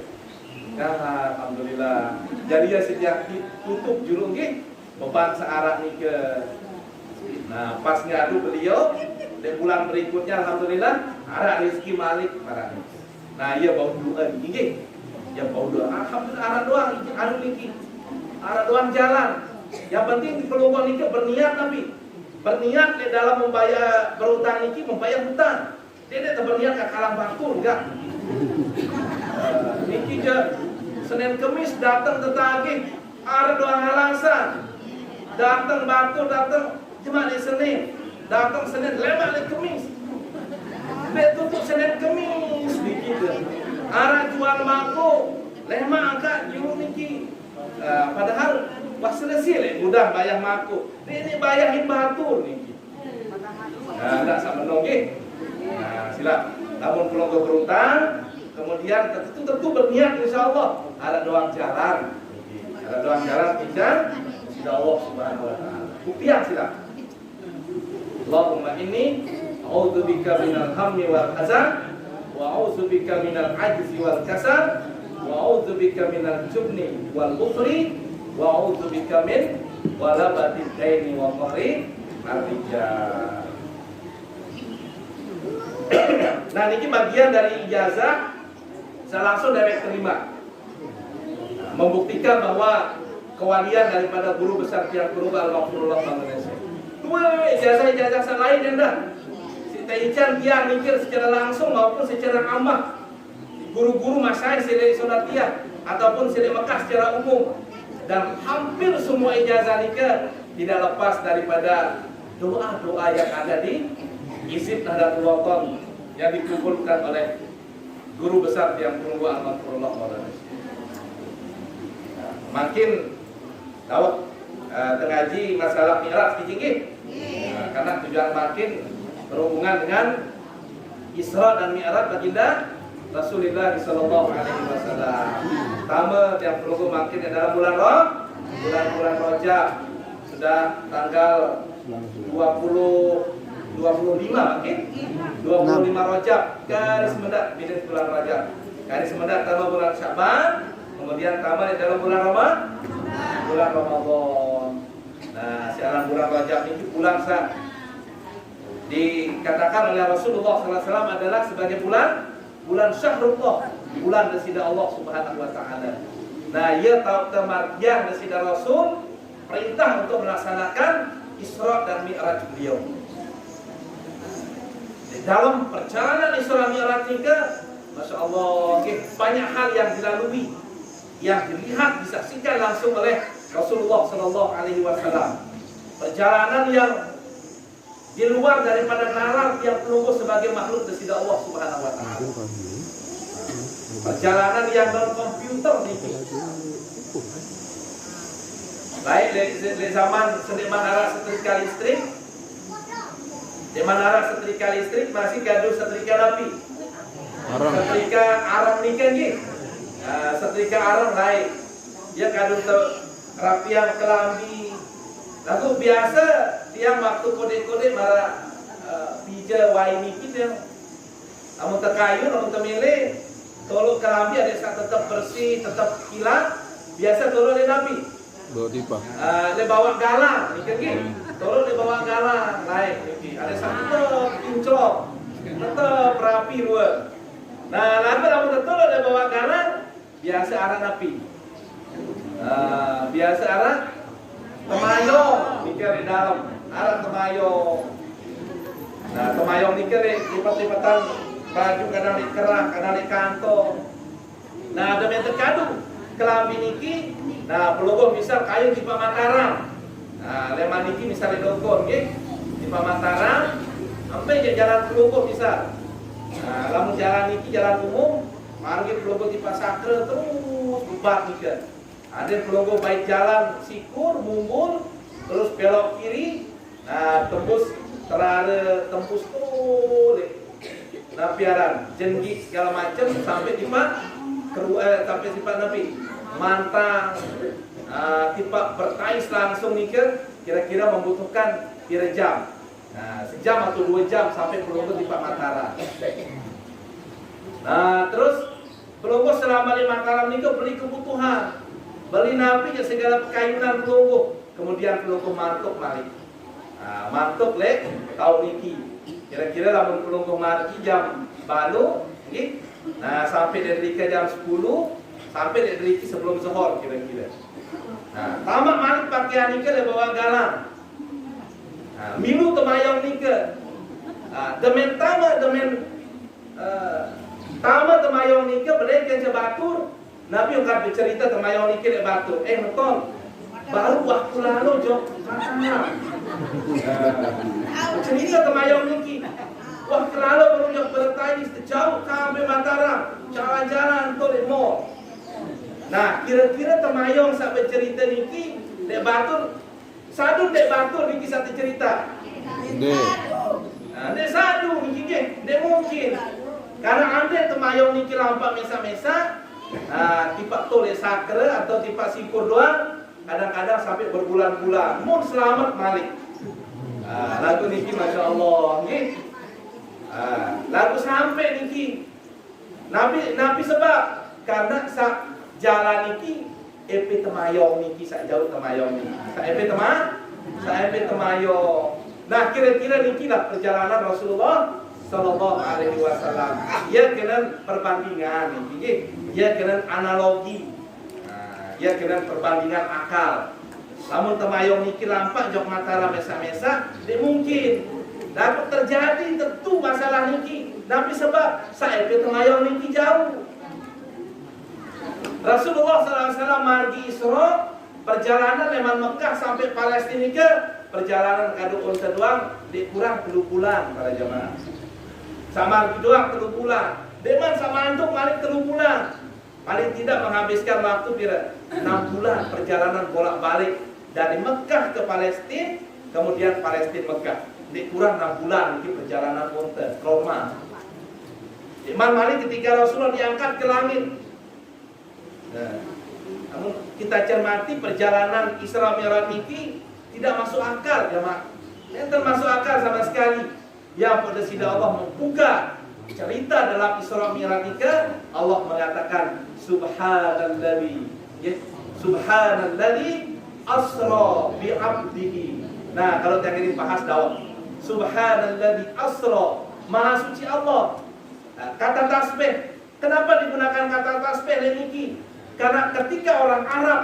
Ya, alhamdulillah. Jadi ya sejak tutup jurung nggih beban searah niki. Nah, pas ngadu beliau di bulan berikutnya alhamdulillah arah rezeki malik marah. Nah, iya bau doa nggih. Ya bau doa. Alhamdulillah arah doang anu niki. Arah doang jalan. Yang penting di peluang niki berniat Nabi. Berniat di dalam membayar berutang niki membayar hutang. Dia tidak berniat ke kalang bakur enggak. Niki je Senin Kemis datang tetagih ada doang alasan datang batu datang cuma di Senin datang Senin lemak di Kemis tutup Senin Kemis niki arah jual mako lemak angkat juru niki padahal pas selesai mudah bayar mako ini bayarin batu niki tidak sama nonggi. Nah silap namun kalau kau berutang kemudian tentu berniat insya Allah ada doang jalan tidak insya Allah subhanahu wa ta'ala bukti yang silap Allahumma inni a'udzubika minal hammi wal hazan wa a'udzubika minal ajzi wal kasal wa a'udzubika minal jubni wal bukhli wa a'udzubika min walabatid daini wa qahri ar-rijal. Nah ini bagian dari ijazah saya langsung direct terima, membuktikan bahwa kewalian daripada guru besar Tiang Guru Al-Maghfurullah Indonesia. Dua ijazah selain yang dah si Taican dia mikir secara langsung maupun secara amah guru-guru masyayikh siri Sonatiyah ataupun siri Mekah secara umum, dan hampir semua ijazah nikah tidak lepas daripada doa-doa yang ada di Hizib Nahdlatul Wathon yang dikumpulkan oleh guru besar yang menunggu Al-Maghfurullah Indonesia. Makin tahu tengaji masalah Mi'raj tinggi. Karena tujuan makin berhubungan dengan Isra dan Mi'raj baginda Rasulullah sallallahu alaihi wasallam. Pertama yang perlu makin adalah bulan Rajab. Sudah tanggal 25 makin 25 Rajab, garis mendak bila bulan Rajab. Garis mendak dalam bulan Syaban, kemudian tamat dalam bulan Ramadan. Nah, siaran bulan Rajab ini bulan dikatakan oleh Rasulullah SAW adalah sebagai bulan Syahrullah, bulan desida Allah Subhanahu wa taala. Nah, ia tahu kemargian desida Rasul perintah untuk melaksanakan Isra dan Mi'raj beliau. Di dalam perjalanan Isra Mi'raj ini, Masya Allah, banyak hal yang dilalui, yang dilihat, disaksikan langsung oleh Rasulullah Sallallahu Alaihi Wasallam. Perjalanan yang di luar daripada nalar yang pelunggu sebagai makhluk desida Allah Subhanahu Wa Taala. Perjalanan yang non komputer ini. Baik dari zaman seniman arah setrika listrik, di mana arah setrika listrik masih gaduh setrika api. Setrika arang nikah ni, setrika arang lain. Dia gaduh rapian kelambi. Lalu biasa dia waktu kode-kode marah bija waini kita. Namun terkayu, namun termilih, tolong kelambi ada saat tetap bersih, tetap kilat. Biasa tolong le nabi. Le bawa galang, ni kan? Tolong le bawa galang, lain ni. Ada satu pincok, tetap rapi dua. Nah, lalu namun tolong le bawa galang, biasa arah napi. Biasa arah temayong, mikir di dalam arah temayong. Nah, temayong mikir lipat-lipatan baju kadang di kerah, kadang di kantong. Nah, ada yang terkadung kelambi niki. Nah, pelogo misal kayu di Mataram. Nah, leman niki misal di Dokon, di Mataram, sampai ke jalan pelogo misal. Nah, lamun jalan niki jalan umum, mari pelogo di Pasakre terus bubat nika. Ada pelogo baik jalan Sikur, Mumbul, terus belok kiri. Nah, tembus tuh, nah piaran, jenggik segala macam sampai sampai sifat Nabi. Mantang, tiba bertais langsung nih kira-kira membutuhkan kira jam. Nah, sejam atau 2 jam sampai Pelunggu di Pak Mataram. Nah, terus Pelunggu selama di Mataram ini beli kebutuhan, beli napi ya segala kayunan Pelunggu. Kemudian Pelunggu mantuk balik. Nah, mantuk lek tahu niki. Kira-kira lamun Pelunggu mati jam balu, nah sampai dari jam 10. Sampai dari sebelum zuhur kira-kira. Nah, tamat malik pakaian nika le bawa galang. Nah, milu temayong nika. Demen temayong nika berikan sebatur. Nabi ungkap bercerita temayong nika le batur. Nonton. Baru waktu lalu jok. Cerita temayong niki. Waktu lalu baru jok bertanya sejauh sampai Mataram. Jalan-jalan tu di mall. Nah, kira-kira temayong saat bercerita niki, dek batur, sadu dek batur niki satu cerita. Dek sadu niki dek mungkin. Karena anda temayong niki lampak mesa-mesa, tiba tole sakre atau tiba sikur doang, kadang-kadang sampai berbulan-bulan. Mun selamat malik. Lagu niki masya Allah, niki. Lagu sampai niki. Nabi sebab karena jalan niki epi temayong niki sak jauh temayong niki. Sak epi temayong. Nah, kira-kira niki lah perjalanan Rasulullah sallallahu alaihi wasallam. Ia kena perbandingan niki. Ia kena analogi. Ia kena perbandingan akal. Namun temayong niki lampak jok Mataram mesa-mesa, dia mungkin dapat terjadi tentu masalah niki. Tapi sebab sak epi temayong niki jauh. Rasulullah SAW margi Isra, perjalanan leman Mekah sampai Palestina ke perjalanan kadu unta doang dikurang 3 bulan para jemaah. Sama doang 3 bulan. Deman sama antuk balik 3 bulan. Paling tidak menghabiskan waktu kira 6 bulan perjalanan bolak-balik dari Mekah ke Palestina, kemudian Palestina Mekah. Di kurang 6 bulan ini perjalanan unta, Roma. Imam Malik ketika Rasulullah diangkat ke langit. Nah, namun kita cermati perjalanan Isra Mi'raj ini tidak masuk akal, jemaah. Tidak masuk akal sama sekali. Yang pada sida Allah membuka cerita dalam Isra Mi'raj ini, Allah mengatakan Subhanalladzi, ya, Subhanalladzi asra bi 'abdihi. Nah, kalau yang ini bahas dakwah. Subhanalladzi asra, Maha suci Allah. Nah, kata tasbih, kenapa digunakan kata tasbih ini? Karena ketika orang Arab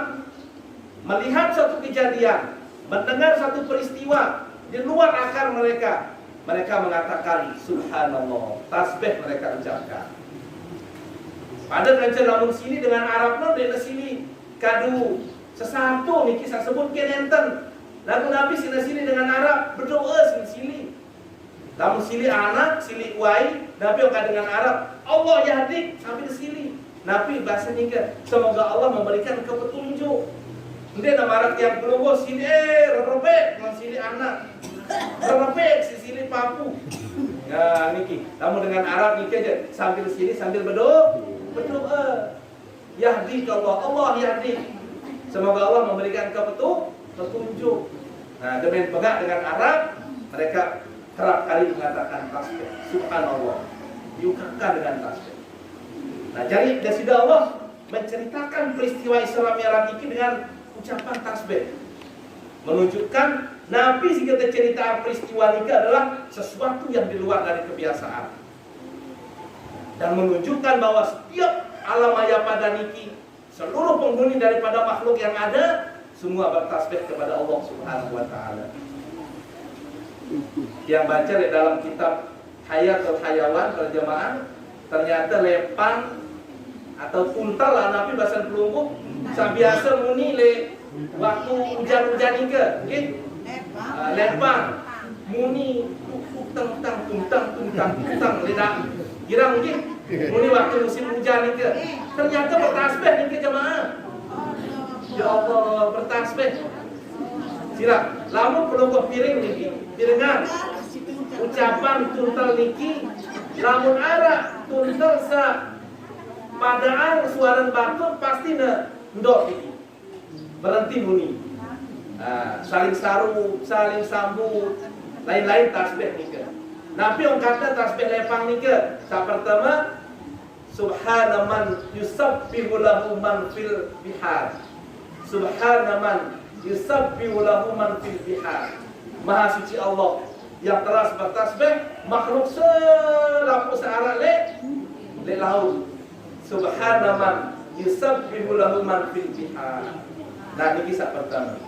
melihat suatu kejadian, mendengar satu peristiwa di luar akal mereka, mereka mengatakan Subhanallah, tasbih mereka ucapkan. Pada kanca lamun sini dengan Arab non dari sini kadu sesuatu niki saya sebut kenenten. Lalu Nabi sini dengan Arab berdoa sini. Lamun sini anak, sini uai, Nabi oka dengan Arab. Allah yahdik sampai di sini. Nabi bahasa nika, semoga Allah memberikan kepetunjuk. Nanti nama Arab yang berubah sini robek, sini anak, robek sini papu. Nah niki, namun dengan Arab niki aja sambil sini sambil berdoa. Yahdi Allah, Allah yahdi. Semoga Allah memberikan petunjuk. Nah, demikian pegak dengan Arab, mereka kerap kali mengatakan tasbih. Subhanallah, diucapkan dengan tasbih. Nah, jadi dasida Allah menceritakan peristiwa Isra Mi'raj ini dengan ucapan tasbih, menunjukkan Nabi jika cerita peristiwa ini adalah sesuatu yang di luar dari kebiasaan, dan menunjukkan bahwa setiap alam maya pada niki, seluruh penghuni daripada makhluk yang ada semua bertasbih kepada Allah Subhanahu wa taala. Yang baca di dalam kitab Hayatul Hayawan terjemahan, ternyata lepang atau untal lah Nabi bahasa pelungkup sabiasa muni le waktu hujan-hujan ke lepang muni tuntang lidah kira mungkin muni waktu musim hujan ke ternyata bertasbih ke jemaah. Ya Allah, bertasbih. Sila, lamun pelungkup piring niki, piringan ucapan tuntal niki, lamun arah tuntal sa padaan suara batur pasti ndok niki. Berhenti muni. Saling saru, saling sambut, lain-lain tasbih niki. Nabi yang kata tasbih lepang niki, sa pertama Subhana man yusabbihu lahu man fil bihar. Subhana man yusabbihu lahu man fil bihar. Maha suci Allah yang telah bertasbih makhluk selapu searah le laut. Subhana man yusabbihu lahu man fil bihar. Nah ini kisah pertama.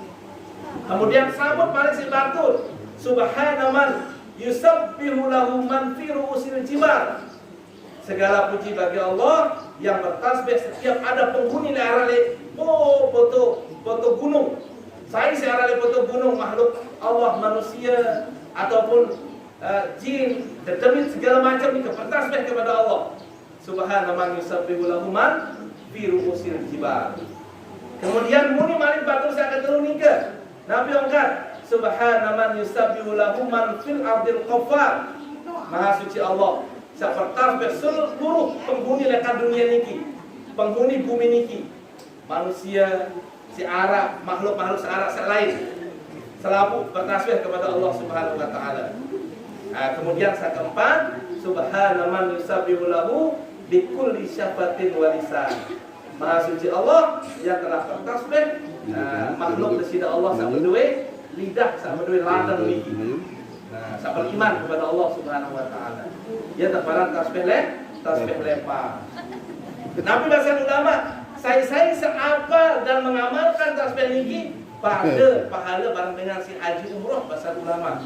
Kemudian sambut balik si batur. Subhana man yusabbihu lahu man fi ru'usil jibal. Segala puji bagi Allah yang bertasbih setiap ada penghuni daerah foto gunung. Saya searah foto gunung makhluk Allah manusia ataupun jin, dedemit segala macam ini bertasbih kepada Allah. Subhana man yusabbihu lahu man fi ru'usil jibal. Kemudian muni malik batur saya turun ke Nabi angkat Subhana man yusabbihu lahu man fil ardil qafar. Maha suci Allah bertasbih seluruh penghuni lekat dunia niki, penghuni bumi niki, manusia, si Arab, makhluk-makhluk searah selain selalu bertasbih kepada Allah Subhanahu wa taala. Nah, kemudian yang keempat, Subhana man yusabbihu lahu bi kulli syafatin wa lisan. Maha suci Allah yang telah bertasbih makhluk di Allah sama dua lidah sama dua ladan niki. Nah, saya beriman kepada Allah Subhanahu wa taala. Ya tabaran tasbih lepang. Nabi bahasa ulama, saya seapa dan mengamalkan tasbih niki pada pahala bareng dengan si haji umroh bahasa ulama.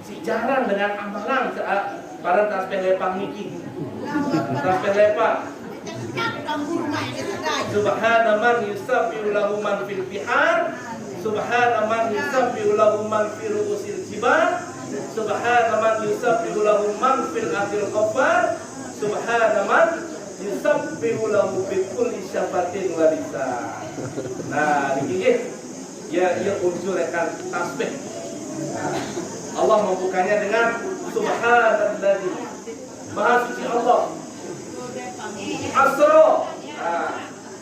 Si jarang dengan amalan para tasbih lepang niki. Tasbih lepang. Subhana man yusabbihu lahu man fil bihar. Subhana man yusabbihu lahu man fi ru'usil jibal. Subhana man yusabbihu lahu man fil ardil qafar. Subhana man yusabbihu lahu bi kulli syafatin wa lisan. Nah, niki ia unsur akan tasbih. Allah membukanya dengan subhanalladzi, maha suci Allah. Asra,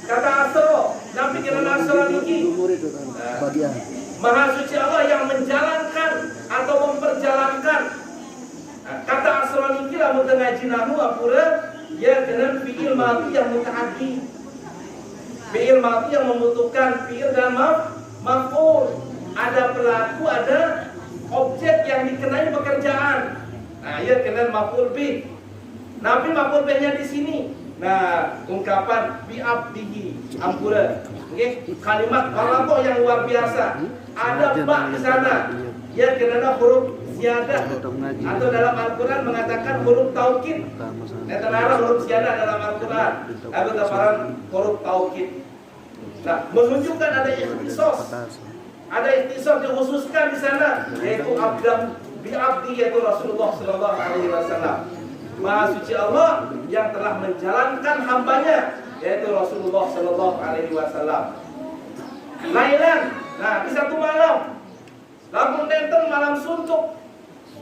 kata asra, nabi kira asra niki bagian maha suci Allah yang menjalankan atau memperjalankan. Kata asra niki lamun teu ngajinahu apura ya dengan fi'il madhi yang mutaaddi. Fi'il madhi yang membutuhkan fi'il dan maf'ul. Ada pelaku, ada objek yang dikenai pekerjaan. Nah, ia kenal maf'ul bih. Nabi maf'ul bihnya di sini. Nah, ungkapan bi abdihi ampura. Okay? Kalimat balaghah yang luar biasa. Ada ba di sana. Ia kenal huruf ziyadah atau dalam Al-Qur'an mengatakan huruf taukid. Netara huruf ziyadah dalam Al-Qur'an. Atau dalam huruf taukid. Nah, menunjukkan ada ikhtisas. Ada ikhtisas dikhususkan di sana, yaitu abdah bi abdi, yaitu Rasulullah sallallahu alaihi wasallam. Maha suci Allah yang telah menjalankan hambanya, yaitu Rasulullah sallallahu alaihi wasallam. Lailan, nah di satu malam, lamun nenten malam suntuk,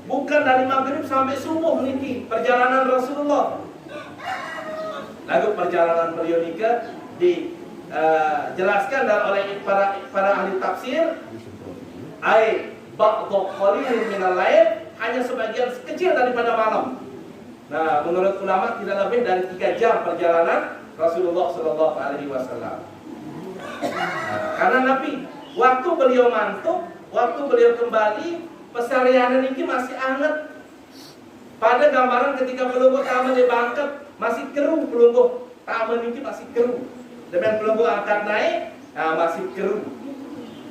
bukan dari maghrib sampai subuh niki perjalanan Rasulullah. Lagu perjalanan beliau nika jelaskan oleh para ahli tafsir, ai ba'dhu qalilin minal lail, hanya sebagian kecil daripada malam. Nah, menurut ulama tidak lebih dari 3 jam perjalanan Rasulullah sallallahu alaihi wasallam. Karena Nabi waktu beliau mantuk, waktu beliau kembali, pesarianan ini masih hangat. Pada gambaran ketika pelungguh taman dibangket masih keruh, pelungguh taman ini masih keruh. Dengan pelungguh angkat naik, masih keruh.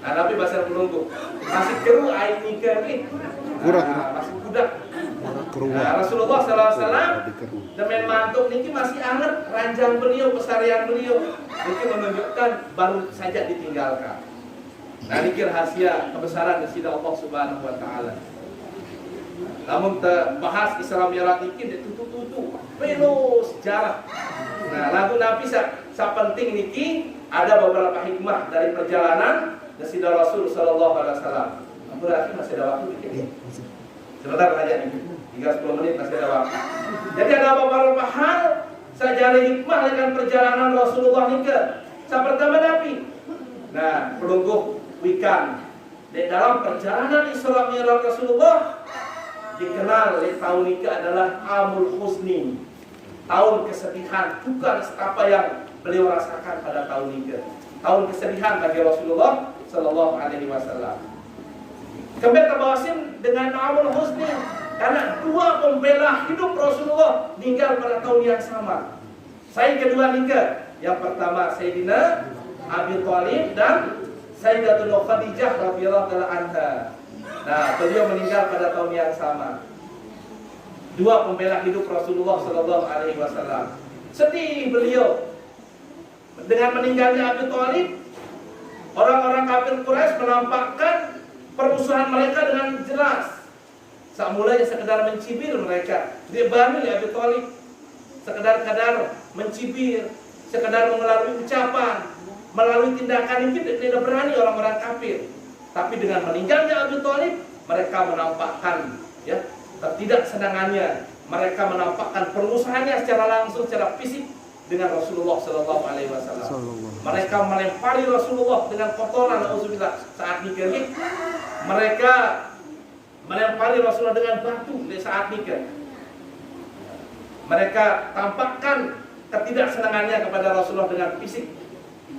Nah, Nabi bahasa pelungguh masih keruh air nikah ini, masih budak. Nah, Rasulullah SAW dengan mantuk niki masih hangat, ranjang beliau, pesarian beliau, niki menunjukkan baru saja ditinggalkan. Nah, niki rahasia kebesaran dari Allah Subhanahu Wa Taala. Namun bahas Isra Mi'raj niki ditutup-tutup, penuh sejarah. Nah, lagu Nabi sa penting niki ada beberapa hikmah dari perjalanan dari Rasul sallallahu alaihi wasallam. Berarti masih ada waktu dikit. Sebentar aja nih. 3-10 menit masih ada waktu. Jadi ada beberapa hal saja hikmah dengan perjalanan Rasulullah niki. Sa pertama Nabi. Nah, pelungguh wikan. Di dalam perjalanan Isra Mi'raj Rasulullah dikenal oleh tahun ini adalah Amul Husni, tahun kesedihan, bukan apa yang beliau rasakan pada tahun ini. Tahun kesedihan bagi Rasulullah Sallallahu Alaihi Wasallam. Kemudian terbawasin dengan Amul Husni karena 2 pembela hidup Rasulullah meninggal pada tahun yang sama. Saya kedua nikah, yang pertama Sayyidina Abi Thalib dan Sayyidatuna Khadijah radhiyallahu taala anha. Nah, beliau meninggal pada tahun yang sama. 2 pembela hidup Rasulullah sallallahu alaihi wasallam. Sedih beliau dengan meninggalnya Abi Thalib. Orang-orang kafir Quraisy menampakkan permusuhan mereka dengan jelas. Semulanya sekedar mencibir mereka. Dia bani Abi Thalib. Sekedar mencibir, sekedar melalui ucapan, melalui tindakan ini tidak berani orang-orang kafir. Tapi dengan meninggalnya Abi Thalib, mereka menampakkan ya ketidaksenangannya. Mereka menampakkan permusuhannya secara langsung, secara fisik dengan Rasulullah Sallallahu Alaihi Wasallam. Mereka melempari Rasulullah dengan kotoran, auzubillah, saat nikah. Mereka melempari Rasulullah dengan batu di saat nikah. Mereka tampakkan ketidaksenangannya kepada Rasulullah dengan fisik,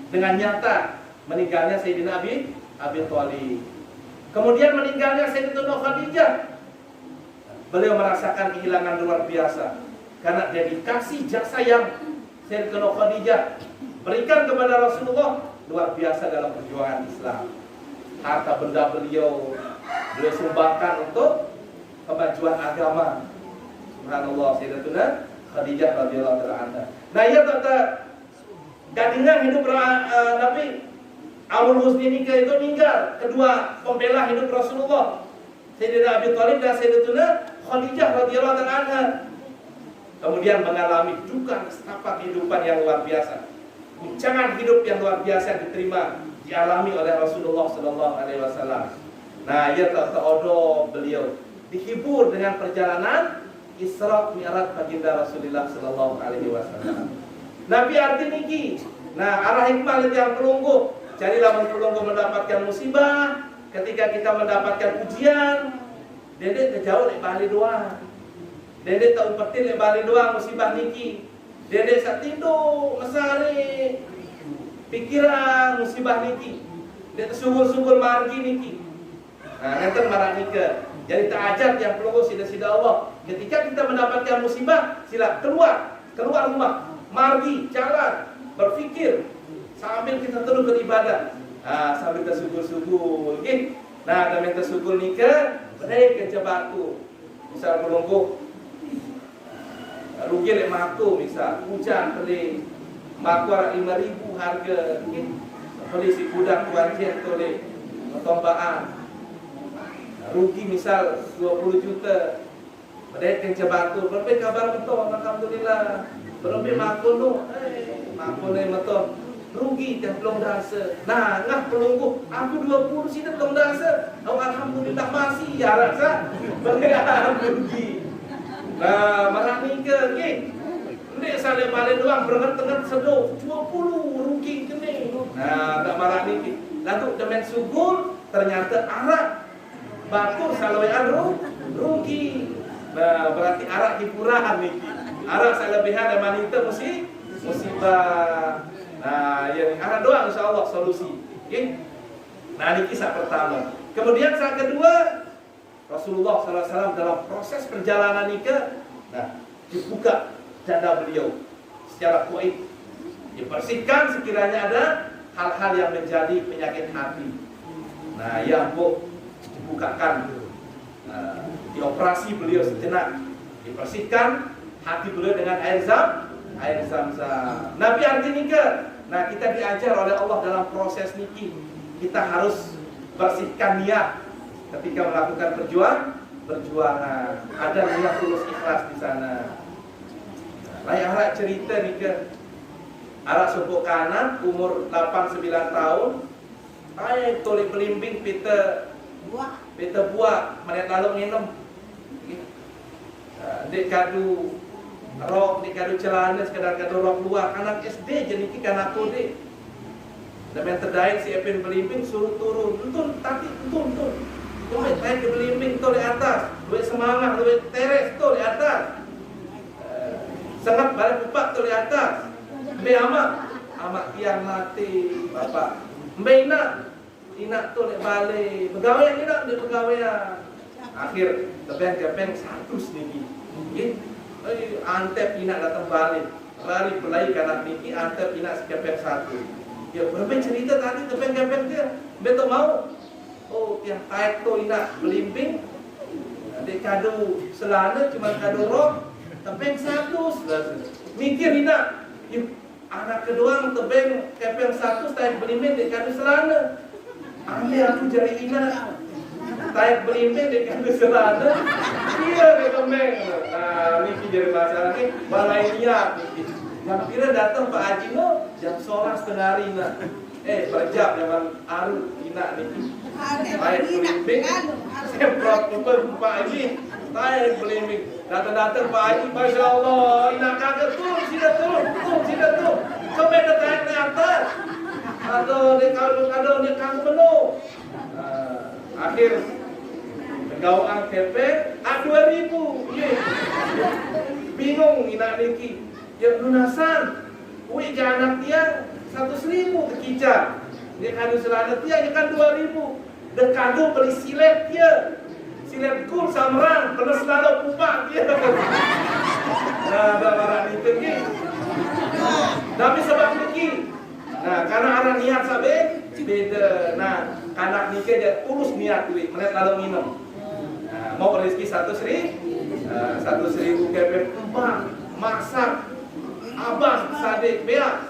dengan nyata. Meninggalnya Sayyidina Abi Thalib. Kemudian meninggalnya Sayyidatuna Khadijah. Beliau merasakan kehilangan luar biasa karena dedikasi jasa yang Sayyidatuna Khadijah berikan kepada Rasulullah luar biasa dalam perjuangan Islam. Harta benda beliau sumbangkan untuk kemajuan agama. Subhanallah, Sayyidatuna Khadijah radhiyallahu taala anha. Nah, ia kata gadingan hidup Nabi Amul Husni nikah itu meninggal. Kedua pembela hidup Rasulullah, Sayyidina Abi Thalib dan Sayyidatuna Khadijah radhiyallahu taala anha. Kemudian mengalami duka nestapa kehidupan yang luar biasa. Guncangan hidup yang luar biasa diterima di dialami oleh Rasulullah sallallahu alaihi wasallam. Nah, ia tak terodok beliau dihibur dengan perjalanan Isra Mi'raj baginda Rasulullah sallallahu alaihi wasallam. Nabi arti niki. Nah, arah hikmah yang pelungguh. Jadilah pelungguh mendapatkan musibah, ketika kita mendapatkan ujian, dedek terjauh lek balik doang. Dedek tak umpetin lek balik doang musibah niki. Dedek sak tidur mesare pikiran musibah niki. Dedek sungguh-sungguh margi niki. Nah, ngeten marah nika. Jadi ta'ajab yang pelungguh sida-sida Allah. Ketika kita mendapatkan musibah, sila keluar rumah, margi, jalan, berfikir sambil kita terus beribadah. Sambil tersugur-sugur, okay? Nah, kami tersugur nika, berai kerja batu. Misal pelungguh rugi lek maku, misal hujan beli maku 5.000 harga, okay? Beli si budak kuancen tu lek tombaan. Rugi misal 20 juta. Berai kerja batu, berapa kabar betul, alhamdulillah. Berapa makun tu, makun ni betul. Rugi dan belum dasa. Nah, ngah pelungguh, aku 20 sini belum dasa. Oh, alhamdulillah masih ya rasa. Berapa rugi. Nah, marah ni ke, okey. Ndek sale balik doang berenget-enget seduh 20 rugi kene. Nah, tak marah ni. Lalu demen subur ternyata arak batur salewean rugi. Nah, berarti arak hiburan niki. Arak salebehan dan manita mesti musibah. Nah, yang arak doang insyaallah solusi. Okey. Nah, ini kisah pertama. Kemudian kisah kedua, Rasulullah SAW dalam proses perjalanan nikah, nah, dibuka dada beliau secara kuat, dibersihkan sekiranya ada hal-hal yang menjadi penyakit hati. Nah, yang dibukakan. Dioperasi beliau sejenak, dibersihkan hati beliau dengan air zam-zam. Nabi arti nikah. Nah, kita diajar oleh Allah dalam proses niki, kita harus bersihkan niat ketika melakukan perjuangan. Ada niat tulus ikhlas di sana. Layak cerita nikah. Arak sepuk kanan umur 8-9 tahun. Ayah tolik belimbing pita buah menit lalu minum. Dek kadu rok, dek kadu celana, sekedar kadu rok luar. Anak SD jadi kan aku dek. Dan terdait si Epin belimbing suruh turun. Tuntun. Duit naik ke belimbing tu di atas. Duit semangat, duit teres tu di atas. Sengat balik pupak tu di atas. Mbe amak tiang mati bapak. Mbe inak tu lek balik. Pegawai inak di pegawaian. Akhir tebeng-tebeng 100 niki. Nggih. Antep inak datang balik. Lari pelai kanak niki antep inak sekepeng 1. Ya berapa cerita tadi tebeng-tebeng dia. Betul mau. Oh, tiang taik tu inak belimbing. Dek kado selana cuma kado rok. Tebeng 100. Mikir inak. Anak kedua tebeng kepeng 1 taik belimbing dek kado selana. Ambil aku jari inak. Taik belimbing dek kado selana. Iya dek tebeng. Nah, ini jadi masalah ni. Balai niat. Yang kira datang Pak Haji no jam 11:30 nak. Berjam zaman aru inak ni. Taik belimbing. Semprot Pak Haji. Taik belimbing. Datang Pak Haji, Masya Allah. Inak kaget turun, sila turun. Sampai taik ke atas. Aduh, dia kamu penuh. Akhir pegawai kepeng 2.000. Bingung inak niki. Ya lunasan. Uwi anak tiang 100.000 terkicar. Dia kado selana tiang dia kan 2.000. Dia kado beli silet dia. Silet kul samrang kena selalu pupak dia. Nah, barang itu ni. Tapi sebab niki. Nah, karena ada niat sabe beda. Nah, kanak nikah dia tulus niat duit, menit lalu minum. Nah, mau rezeki 100.000 kepeng masak abang sadik beak.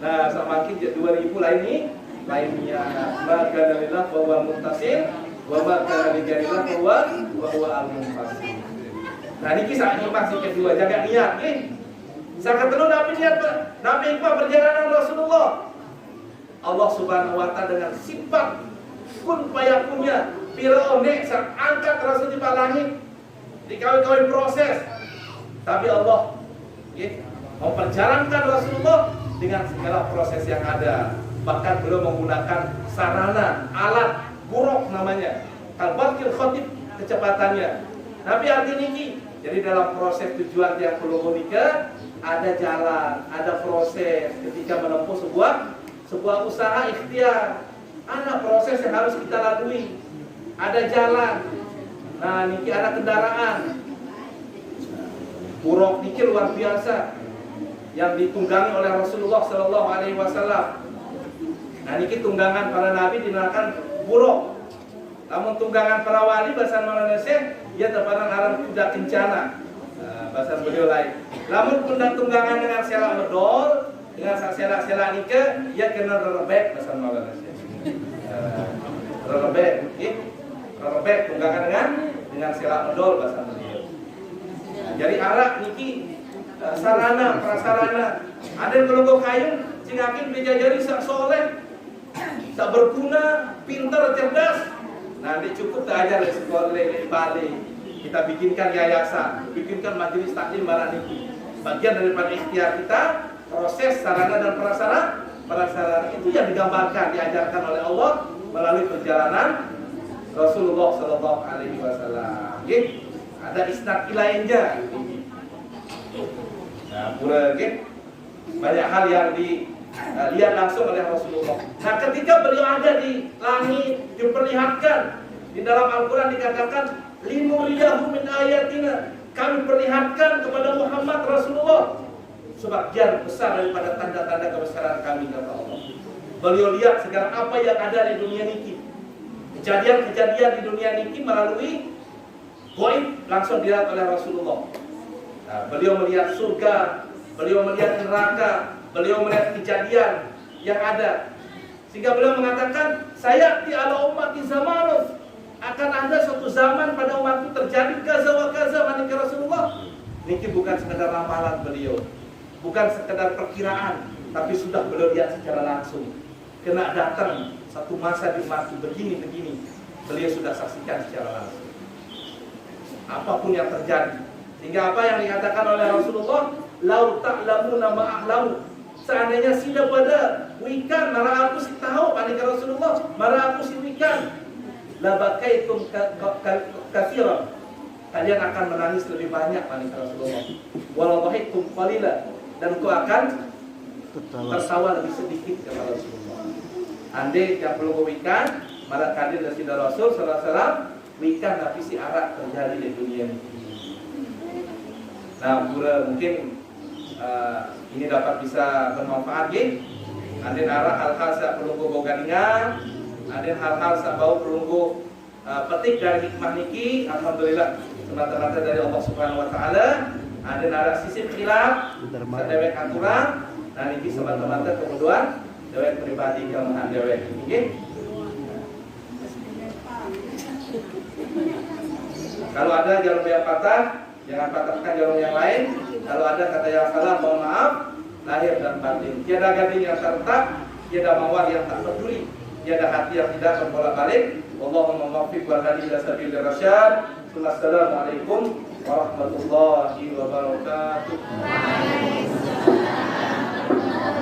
Nah, semakin je 2.000 lain niat. Maka dalillah bahwa muntasim wa maka dalillah bahwa al-muntasim. Nah, ini kisah masih kedua, jaga niat nih. Saya ketemu Nabi niat, Nabi ikut perjalanan Rasulullah. Allah Subhanahu wa taala dengan sifat kun fayakunnya Firaun angkat Rasul di langit dikawin-kawin proses, tapi Allah memperjalankan Rasulullah dengan segala proses yang ada, bahkan belum menggunakan sarana alat buruk namanya kalbarkil khotib kecepatannya. Tapi artinya ini jadi dalam proses tujuan yang perlu nikah ada jalan, ada proses ketika menempuh sebuah usaha ikhtiar, ada proses yang harus kita lalui, ada jalan. Nah, niki ada kendaraan. Buruk niki luar biasa yang ditunggangi oleh Rasulullah Sallallahu Alaihi Wasallam. Nah, niki tunggangan para nabi dinamakan buruk. Namun tunggangan para wali bahasa Malaysia ia terpadang aran kuda kencana. Bahasa beliau lain. Namun tunggangan dengan selak medol, dengan selak-selak nike ia kena rebek bahasa Malaysia. Rebek tunggangan dengan selak medol bahasa beliau. Jadi arak niki sarana prasarana. Ada yang kelonggo kayu, cingakin bijajari sak soleh, sak berguna, pintar, cerdas. Nanti cukup tak ajar di sekolah di Bali. Kita bikinkan yayasan, bikinkan majelis taklim barang niki. Bagian daripada ikhtiar kita, proses sarana dan prasarana itu yang digambarkan, diajarkan oleh Allah melalui perjalanan Rasulullah Sallallahu Alaihi Wasallam. Ada isnad ilaihnya. Nah, pura banyak hal yang dilihat langsung oleh Rasulullah. Nah, ketika beliau ada di langit, diperlihatkan di dalam Al-Quran dikatakan linuriyahu min ayatina, kami perlihatkan kepada Muhammad Rasulullah sebagian besar daripada tanda-tanda kebesaran kami, kata Allah. Beliau lihat segala apa yang ada di dunia niki, kejadian-kejadian di dunia niki melalui gaib langsung dilihat oleh Rasulullah. Nah, beliau melihat surga, beliau melihat neraka, beliau melihat kejadian yang ada, sehingga beliau mengatakan saya di ala umat di zamanus, akan ada suatu zaman pada umatku terjadi kaza wa kaza. Manika Rasulullah niki bukan sekedar ramalan beliau, bukan sekedar perkiraan, tapi sudah beliau lihat secara langsung. Kena datang satu masa di umatku begini-begini, beliau sudah saksikan secara langsung apapun yang terjadi. Sehingga apa yang dikatakan oleh Rasulullah, lau ta'lamuna ma a'lamu, seandainya sida pada wikan mara aku si tahu, manika Rasulullah, mara aku si wikan, la bakaitum katsiran, kalian akan menangis lebih banyak, manika Rasulullah, walau dhahiktum qalila, dan engkau akan tertawa lebih sedikit, kata Rasulullah. Andai yang belum wikan mara kadir dan sida Rasul sallallahu alaihi wasallam wikan tapi si arak terjadi di dunia ini. Nah, mungkin ini dapat bisa bermanfaat ya. Ada arah hal-hal sa pelunggu boganingan, ada hal-hal sa bau pelunggu petik dari hikmah niki. Alhamdulillah semata-mata dari Allah Subhanahu wa taala. Ada arah sisi khilaf, dewek aturan. Nah niki semata-mata kemudian dewek pribadi kelemahan dewek niki. Kalau ada jalur yang patah, jangan patahkan jalur yang lain. Kalau ada kata yang salah, mohon maaf. Lahir dan batin, tiada gading yang terletak, tiada mawar yang tak peduli, tiada hati yang tidak berbolak-balik. Allahumma muwaffiq wal hadi ila sabilir rasyad. Assalamualaikum warahmatullahi wabarakatuh.